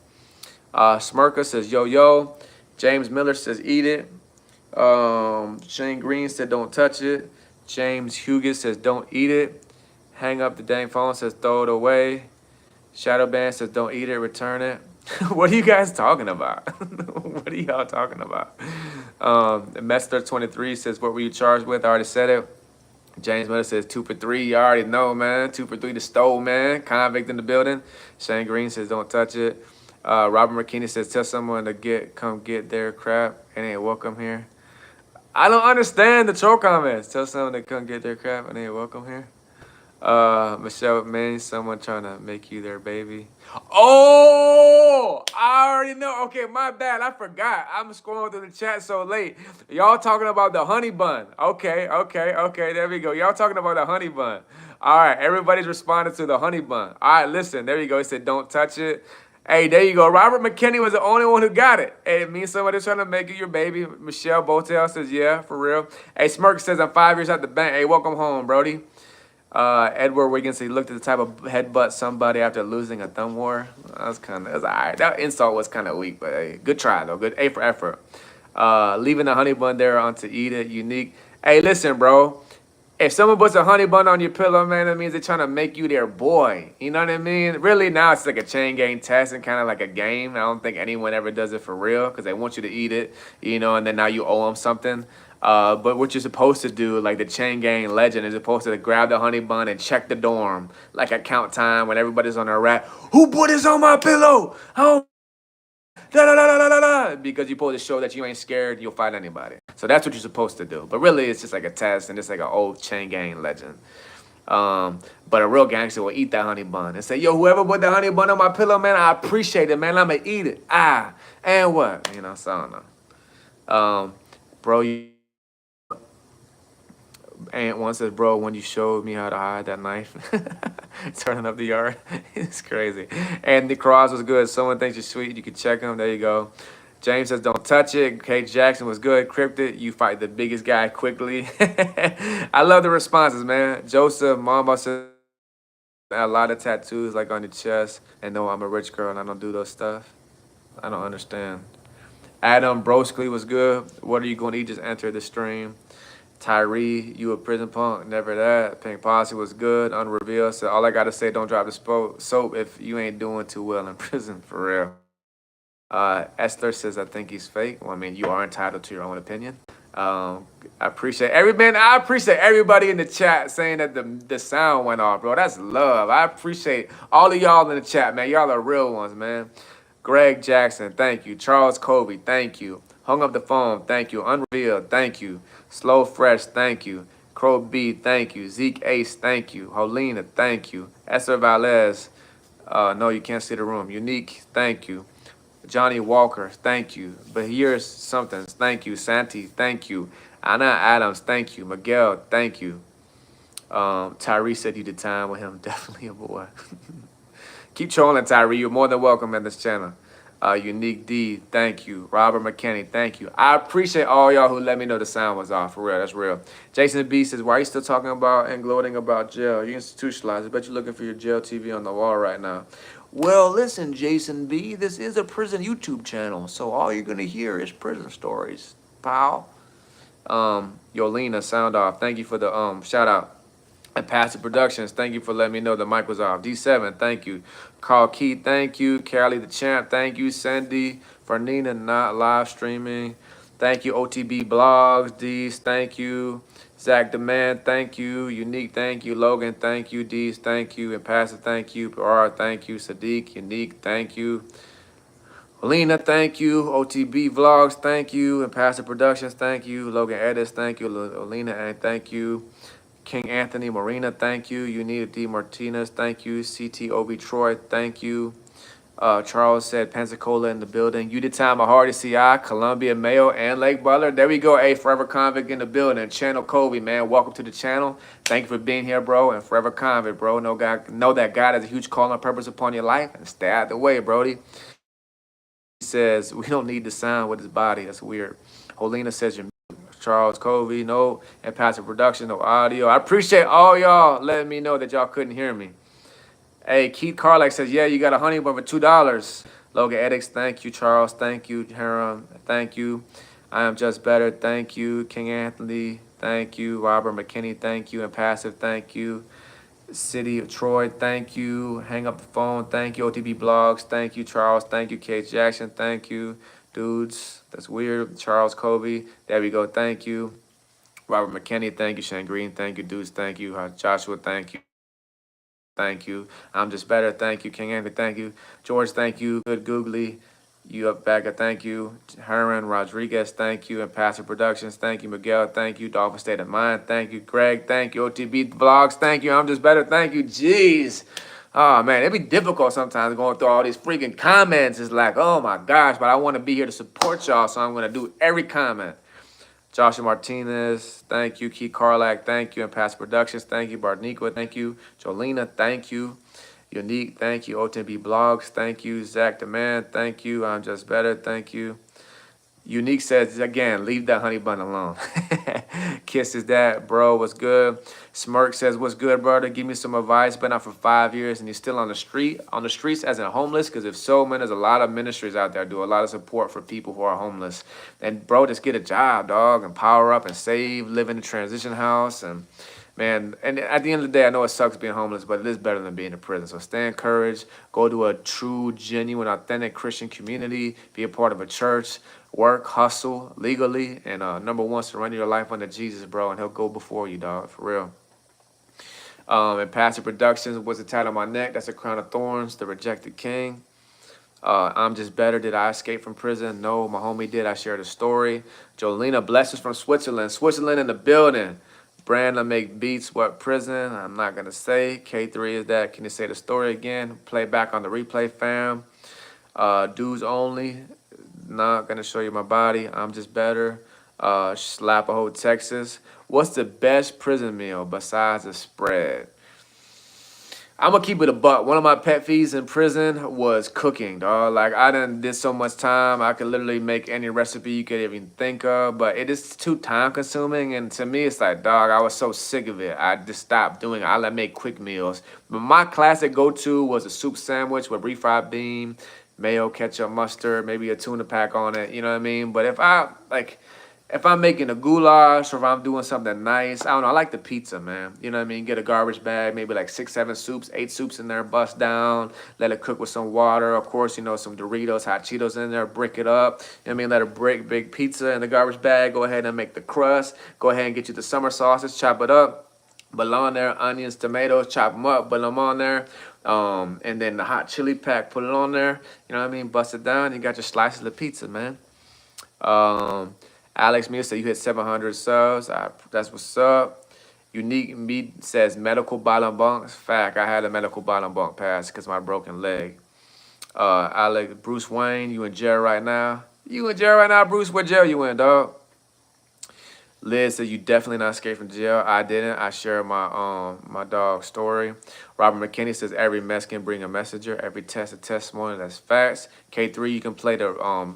Smirka says, yo, yo. James Miller says, eat it. Shane Green said, don't touch it. James Hughes says, don't eat it. Hang up the dang phone says, throw it away. Shadowban says, don't eat it, return it. What are you guys talking about? What are y'all talking about? Mester23 says, what were you charged with? I already said it. James Miller says 2 for 3. You already know, man. 2 for 3 to stole, man. Convict in the building. Shane Green says, don't touch it. Robert McKinney says, tell someone to come get their crap and ain't welcome here. I don't understand the troll comments. Tell someone to come get their crap and ain't welcome here. Michelle Manning, someone trying to make you their baby. Oh, I already know. Okay, my bad. I forgot. I'm scrolling through the chat so late. Y'all talking about the honey bun. Okay. There we go. Y'all talking about the honey bun. All right, everybody's responding to the honey bun. All right, listen. There you go. He said, don't touch it. Hey, there you go. Robert McKinney was the only one who got it. Hey, it means somebody's trying to make you your baby. Michelle Botel says, yeah, for real. Hey, Smirk says, I'm 5 years out the bank. Hey, welcome home, Brody. Edward Wiggins, he looked at the type of headbutt somebody after losing a thumb war. That's all right. That insult was kind of weak, but hey, good try though. Good A for effort. Leaving the honey bun there on to eat it. Unique. Hey, listen, bro. If someone puts a honey bun on your pillow, man, that means they're trying to make you their boy. You know what I mean? Really, now it's like a chain gang test and kind of like a game. I don't think anyone ever does it for real because they want you to eat it, you know, and then now you owe them something. But what you're supposed to do, like the chain gang legend, is supposed to grab the honey bun and check the dorm, like at count time when everybody's on their rat. Who put this on my pillow? Oh, da, da, da, da, da, da, because you're supposed to show that you ain't scared, you'll fight anybody. So that's what you're supposed to do. But really, it's just like a test, and it's like an old chain gang legend. But a real gangster will eat that honey bun and say, yo, whoever put the honey bun on my pillow, man, I appreciate it, man. I'm going to eat it. And what? You know, so I don't know. Bro, Aunt one says, bro, when you showed me how to hide that knife, turning up the yard, it's crazy. And the cross was good. Someone thinks you're sweet. You can check him. There you go. James says, don't touch it. Kate Jackson was good. Cryptid, you fight the biggest guy quickly. I love the responses, man. Joseph, Mamba says, a lot of tattoos like on your chest. And no, I'm a rich girl and I don't do those stuff. I don't understand. Adam Broskly was good. What are you going to eat? Just enter the stream. Tyree, you a prison punk, never that. Pink Posse was good. Unrevealed said, all I got to say, don't drop the soap if you ain't doing too well in prison, for real. Esther says, I think he's fake. Well, I mean, you are entitled to your own opinion. I appreciate everybody in the chat saying that the sound went off, bro. That's love. I appreciate all of y'all in the chat, man. Y'all are real ones, man. Greg Jackson, thank you. Charles Colby, thank you. Hung up the phone, thank you. Unrevealed, thank you. Slow Fresh, thank you. Crow B, thank you. Zeke Ace, thank you. Holina, thank you. Esther Valez, no, you can't see the room. Unique, thank you. Johnny Walker, thank you. But here's something, thank you. Santi, thank you. Anna Adams, thank you. Miguel, thank you. Tyree said you did time with him. Definitely a boy. Keep trolling, Tyree. You're more than welcome at this channel. Unique D, thank you. Robert McKinney, thank you. I appreciate all y'all who let me know the sound was off. For real, that's real. Jason B says, why are you still talking about and gloating about jail? You institutionalized. I bet you're looking for your jail TV on the wall right now. Well, listen, Jason B, this is a prison YouTube channel, so all you're going to hear is prison stories, pal. Yolena, sound off. Thank you for the shout out. And Passive Productions, thank you for letting me know the mic was off. D7, thank you. Carl Keith, thank you. Carolee the Champ, thank you. Cindy, Fernina, not live streaming. Thank you. OTB Blogs, D's, thank you. Zach Demand, thank you. Unique, thank you. Logan, thank you. D's, thank you. And Passive, thank you. PR, thank you. Sadiq, Unique, thank you. Alina, thank you. OTB Vlogs, thank you. And Passive Productions, thank you. Logan Edis, thank you. Alina, and thank you. King Anthony Marina, thank you. Unita D. Martinez, thank you. CTOB Troy, thank you. Charles said Pensacola in the building. You did time of Hardy CI, Columbia, Mayo, and Lake Butler. There we go. Hey, Forever Convict in the building. Channel Kobe, man. Welcome to the channel. Thank you for being here, bro. And Forever Convict, bro. Know that God has a huge call and purpose upon your life. And stay out the way, Brody. He says, we don't need the sound with his body. That's weird. Holina says, you're Charles Covey, no, and Passive Production, no audio. I appreciate all y'all letting me know that y'all couldn't hear me. Hey, Keith Carlack says, yeah, you got a honey bun for $2. Logan Edix, thank you. Charles, thank you. Haram, thank you. I am just better, thank you. King Anthony, thank you. Robert McKinney, thank you. And Passive, thank you. City of Troy, thank you. Hang up the phone, thank you. OTB Blogs, thank you. Charles, thank you. Kate Jackson, thank you. Dudes, that's weird. Charles Kobe, there we go, thank you. Robert McKinney, thank you. Shane Green, thank you. Dudes, thank you. Joshua, thank you. Thank you. I'm just better, thank you. King Anthony, thank you. George, thank you. Good Googly, you up back, thank you. Herman Rodriguez, thank you. And Passive Productions, thank you. Miguel, thank you. Dolphin State of Mind, thank you. Greg, thank you. OTB Vlogs, thank you. I'm just better, thank you. Jeez. Oh, man, it'd be difficult sometimes going through all these freaking comments. It's like, oh, my gosh, but I want to be here to support y'all, so I'm going to do every comment. Joshua Martinez, thank you. Keith Carlack, thank you. And Passive Productions, thank you. Barniqua, thank you. Jolena, thank you. Unique, thank you. OTB Blogs, thank you. Zach Demand, thank you. I'm just better, thank you. Unique says, again, leave that honey bun alone. Kisses that, bro, what's good? Smirk says, what's good, brother? Give me some advice. Been out for 5 years and you're still on the streets as a homeless? Because if so, man, there's a lot of ministries out there do a lot of support for people who are homeless. And, bro, just get a job, dog, and power up and save, live in a transition house. And man. And at the end of the day, I know it sucks being homeless, but it is better than being in prison. So stay encouraged. Go to a true, genuine, authentic Christian community. Be a part of a church. Work, hustle legally, and number one, surrender your life unto Jesus, bro, and He'll go before you, dog, for real. And Pastor Productions was the title on my neck. That's a crown of thorns. The rejected king. I'm just better. Did I escape from prison? No, my homie did. I shared a story. Jolena, blessings from Switzerland. Switzerland in the building. Brandon make beats. What prison? I'm not gonna say. K3 is that. Can you say the story again? Play back on the replay, fam. Dudes only. Not gonna show you my body. I'm just better. Slapahoe, Texas. What's the best prison meal besides a spread? I'm gonna keep it a buck. One of my pet peeves in prison was cooking, dog. Like I done did so much time, I could literally make any recipe you could even think of, but it is too time consuming. And to me, it's like, dog, I was so sick of it. I just stopped doing it. I let make quick meals. But my classic go-to was a soup sandwich with refried bean, mayo, ketchup, mustard, maybe a tuna pack on it. You know what I mean? But if I'm making a goulash or if I'm doing something nice, I don't know. I like the pizza, man. You know what I mean? Get a garbage bag, maybe like 6, 7 soups, 8 soups in there, bust down, let it cook with some water. Of course, you know, some Doritos, hot Cheetos in there, brick it up. You know what I mean? Let it break big pizza in the garbage bag. Go ahead and make the crust. Go ahead and get you the summer sauces, chop it up. Put on there, onions, tomatoes, chop them up, put them on there. And then the hot chili pack, put it on there. You know what I mean? Bust it down. You got your slices of pizza, man. Alex Mia said you hit 700 subs. That's what's up. Unique Meat says medical bottom bunks. Fact, I had a medical bottom bunk pass because of my broken leg. Alex, Bruce Wayne, you in jail right now? You in jail right now, Bruce? What jail you in, dog? Liz said you definitely not escaped from jail. I didn't. I shared my dog's story. Robert McKinney says every mess can bring a messenger. Every test a testimony. That's facts. K3, you can play the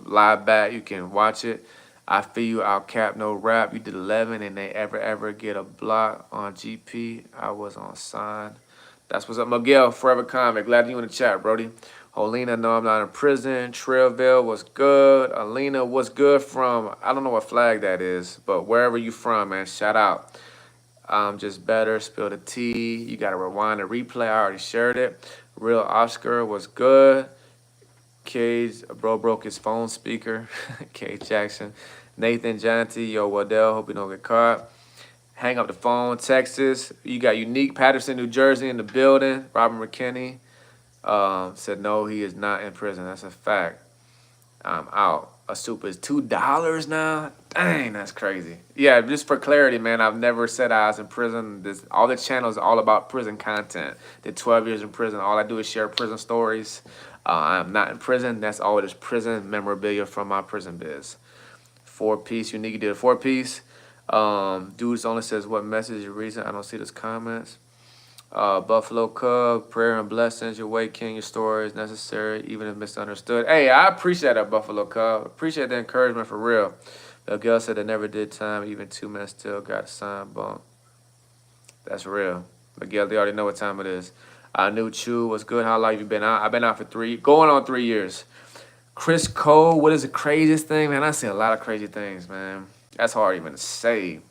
live back. You can watch it. I feel you, I'll cap, no rap. You did 11 and they ever get a block on GP. I was on sign. That's what's up. Miguel, Forever Convict. Glad you in the chat, Brody. Olena, no, I'm not in prison. Trailville was good. Alina, what's good from, I don't know what flag that is, but wherever you from, man, shout out. I'm just better. Spill the tea. You got to rewind and replay. I already shared it. Real Oscar was good. Cage, bro broke his phone speaker. K Jackson. Nathan Janty, yo, Waddell, hope you don't get caught. Hang up the phone, Texas. You got Unique Patterson, New Jersey in the building. Robert McKinney said no, he is not in prison. That's a fact. I'm out. A soup is $2 now? Dang, that's crazy. Yeah, just for clarity, man, I've never said I was in prison. All the channels are all about prison content. Did 12 years in prison. All I do is share prison stories. I'm not in prison. That's all it is, prison memorabilia from my prison biz. 4-piece, Unique did a 4-piece. Dudes only says what message you reason. I don't see those comments. Buffalo Cub, prayer and blessings. Your way, King. Your story is necessary, even if misunderstood. Hey, I appreciate that, Buffalo Cub. Appreciate the encouragement for real. The girl said they never did time. Even 2 men still got a sign bump. That's real. Miguel, they already know what time it is. I knew Chew was good. How long have you been out? I've been out for going on 3 years. Chris Cole, what is the craziest thing? Man, I see a lot of crazy things, man. That's hard even to say.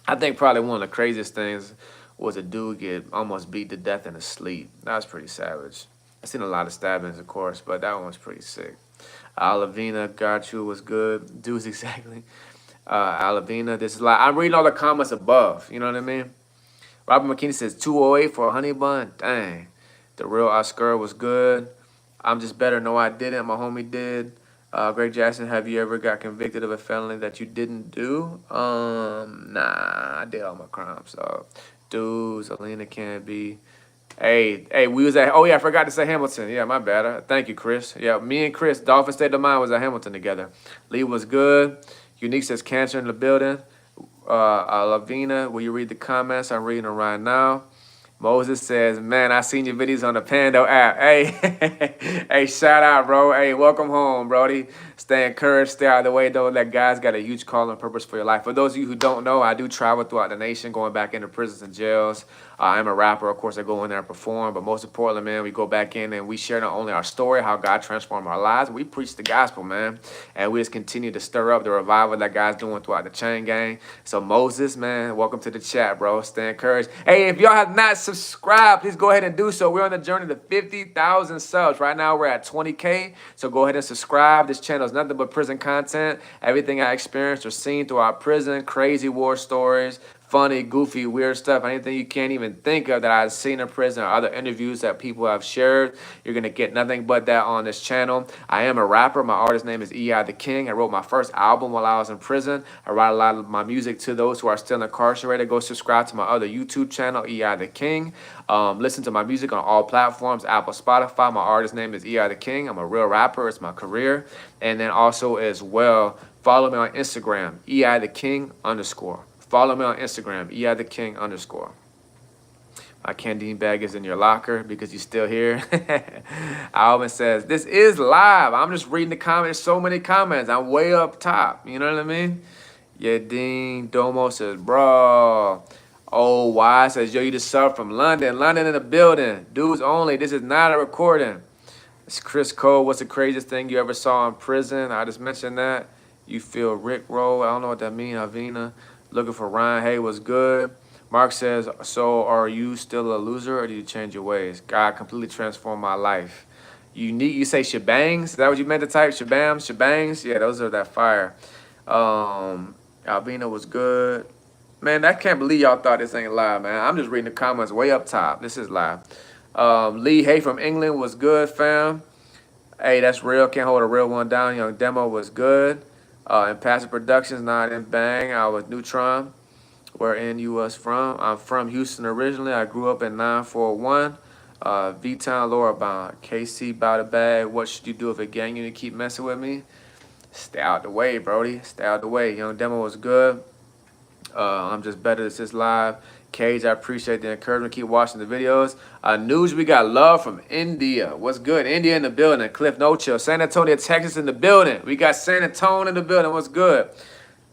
I think probably one of the craziest things was a dude get almost beat to death in his sleep. That was pretty savage. I've seen a lot of stabbings, of course, but that one was pretty sick. Alavina, got you was good. Dudes, exactly. Alavina, this is like, I'm reading all the comments above. You know what I mean? Robert McKinney says 208 for a honey bun. Dang. The real Oscar was good. I'm just better. No, I didn't. My homie did. Greg Jackson, have you ever got convicted of a felony that you didn't do? Nah, I did all my crimes. So, dudes, Alina can't be. Hey, we was at. Oh yeah, I forgot to say Hamilton. Yeah, my bad. Thank you, Chris. Yeah, me and Chris, Dolphin State of Mind was at Hamilton together. Lee was good. Unique says cancer in the building. Lavina, will you read the comments? I'm reading them right now. Moses says, man, I seen your videos on the Pando app. Hey, hey, shout out, bro. Hey, welcome home, Brody. Stay encouraged, stay out of the way, though. That God's got a huge call and purpose for your life. For those of you who don't know, I do travel throughout the nation, going back into prisons and jails. I'm a rapper, of course. I go in there and perform, but most importantly, man, we go back in and we share not only our story, how God transformed our lives, we preach the gospel, man, and we just continue to stir up the revival that God's doing throughout the chain gang. So Moses, man, welcome to the chat, bro. Stay encouraged. Hey, if y'all have not subscribed, please go ahead and do so. We're on the journey to 50,000 subs. Right now, we're at 20K. So go ahead and subscribe. This channel is nothing but prison content. Everything I experienced or seen throughout prison, crazy war stories, funny, goofy, weird stuff, anything you can't even think of that I've seen in prison or other interviews that people have shared. You're going to get nothing but that on this channel. I am a rapper. My artist name is E.I. the King. I wrote my first album while I was in prison. I write a lot of my music to those who are still incarcerated. Go subscribe to my other YouTube channel, E.I. the King. Listen to my music on all platforms, Apple, Spotify. My artist name is E.I. the King. I'm a real rapper. It's my career. And then also as well, follow me on Instagram, E.I. the King _ Follow me on Instagram, EI the King _ My candy bag is in your locker because you're still here. Alvin says, this is live. I'm just reading the comments. So many comments. I'm way up top. You know what I mean? Yeah, Dean Domo says, bro. Oh, Y says, yo, you just subbed from London. London in the building. Dudes only. This is not a recording. It's Chris Cole. What's the craziest thing you ever saw in prison? I just mentioned that. You feel Rick roll. I don't know what that means, Avina. Looking for Ryan. Hey, what's good? Mark says, so are you still a loser or did you change your ways? God completely transformed my life. You say shebangs? Is that what you meant to type? Shabams? Shebangs? Yeah, those are that fire. Albina was good. Man, I can't believe y'all thought this ain't live, man. I'm just reading the comments way up top. This is live. Lee, hey, from England was good, fam. Hey, that's real. Can't hold a real one down. Young Demo was good. In Passive Productions, not in Bang. I was Neutron. Where in you was from? I'm from Houston originally. I grew up in 941. V-Town, Laura Bound. KC, Bout a Bag. What should you do if a gang unit keep messing with me? Stay out the way, Brody. Stay out the way. Young Demo was good. I'm just better. This is live. Cage, I appreciate the encouragement. Keep watching the videos. News, we got love from India. What's good? India in the building. Cliff No Chill. San Antonio, Texas in the building. We got San Antonio in the building. What's good?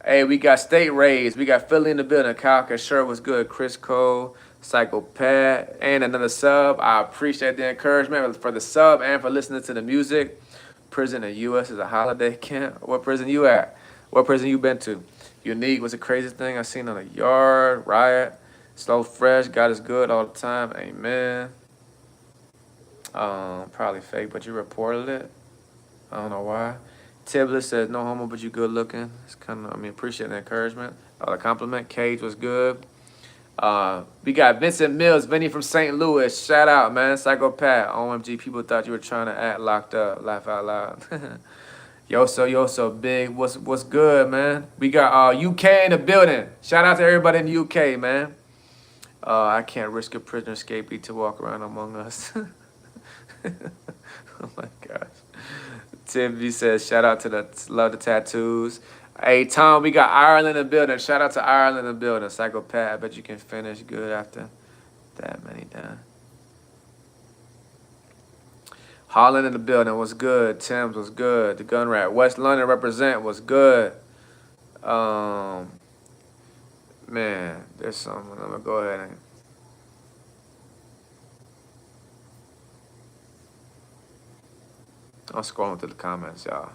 Hey, we got State Rays. We got Philly in the building. Kyle Sure was good. Chris Cole, Psychopath, and another sub. I appreciate the encouragement for the sub and for listening to the music. Prison in U.S. is a holiday camp. What prison you at? What prison you been to? Unique was the craziest thing I seen on a yard. Riot. Slow Fresh. God is good all the time. Amen. Probably fake, but you reported it. I don't know why. Tiblet says, no homo, but you good looking. It's kind of, appreciate the encouragement. The compliment. Cage was good. We got Vincent Mills, Vinny from St. Louis. Shout out, man. Psychopath. OMG, people thought you were trying to act locked up. Laugh out loud. Yoso, big. What's good, man? We got UK in the building. Shout out to everybody in the UK, man. I can't risk a prisoner escapee to walk around among us. Oh my gosh. Tim says, shout out to love the tattoos. Hey, Tom, we got Ireland in the building. Shout out to Ireland in the building. Psychopath, I bet you can finish good after that many done. Holland in the building was good. Tim's was good. The Gun Rat. West London represent was good. Man, there's something. I'm going to go ahead and... I'm scrolling through the comments, y'all.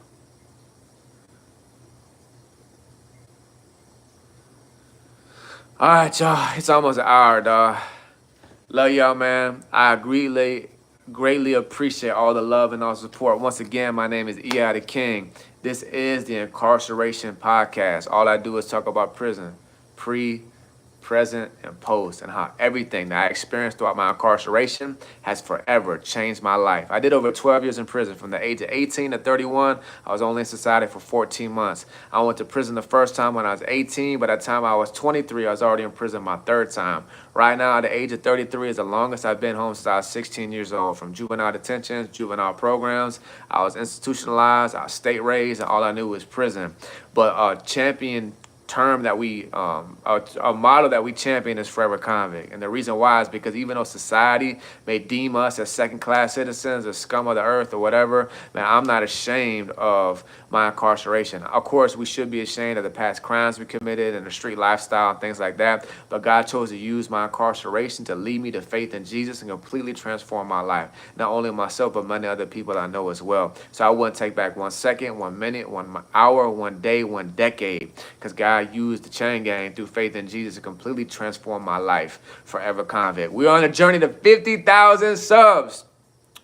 All right, y'all. It's almost an hour, dog. Love y'all, man. I greatly appreciate all the love and all the support. Once again, my name is E.I. the King. This is the Incarceration Podcast. All I do is talk about prison, pre, present, and post, and how everything that I experienced throughout my incarceration has forever changed my life. I did over 12 years in prison. From the age of 18 to 31, I was only in society for 14 months. I went to prison the first time when I was 18. By the time I was 23, I was already in prison my third time. Right now, at the age of 33 is the longest I've been home since I was 16 years old. From juvenile detentions, juvenile programs, I was institutionalized, I was state raised, and all I knew was prison. But champion term that a model that we champion is forever convict. And the reason why is because even though society may deem us as second-class citizens or scum of the earth or whatever, man, I'm not ashamed of my incarceration. Of course, we should be ashamed of the past crimes we committed and the street lifestyle and things like that. But God chose to use my incarceration to lead me to faith in Jesus and completely transform my life. Not only myself, but many other people I know as well. So I wouldn't take back 1 second, 1 minute, 1 hour, 1 day, 1 decade, because God used the chain gang through faith in Jesus to completely transform my life. Forever convict. We're on a journey to 50,000 subs.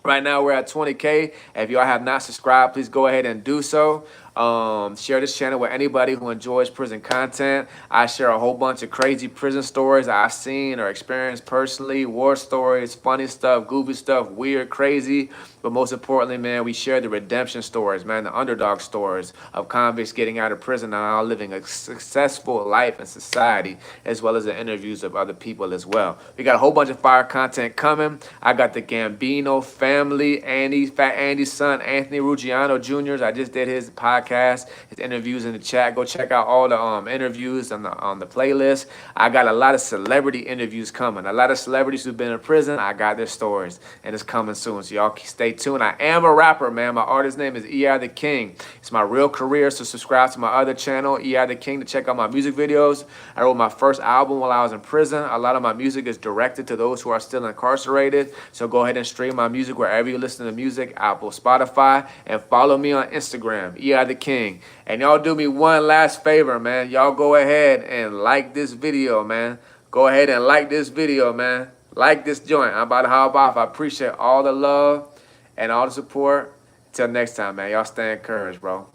Right now, we're at 20K. If y'all have not subscribed, please go ahead and do so. Share this channel with anybody who enjoys prison content. I share a whole bunch of crazy prison stories that I've seen or experienced personally, war stories, funny stuff, goofy stuff, weird, crazy. But most importantly, man, we share the redemption stories, man, the underdog stories of convicts getting out of prison and now living a successful life in society, as well as the interviews of other people as well. We got a whole bunch of fire content coming. I got the Gambino family, Fat Andy's son, Anthony Ruggiano Jr. I just did his podcast, his interviews in the chat. Go check out all the interviews on the playlist. I got a lot of celebrity interviews coming. A lot of celebrities who've been in prison. I got their stories, and it's coming soon. So y'all stay tuned. I am a rapper, man. My artist name is E.I. the King. It's my real career, so subscribe to my other channel, E.I. the King, to check out my music videos. I wrote my first album while I was in prison. A lot of my music is directed to those who are still incarcerated. So go ahead and stream my music wherever you listen to music, Apple, Spotify, and follow me on Instagram, E.I. the King. And y'all do me one last favor, man. Y'all go ahead and like this video, man. Go ahead and like this video, man. Like this joint. I'm about to hop off. I appreciate all the love and all the support. Till next time, man. Y'all stay encouraged, bro.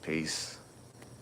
Peace.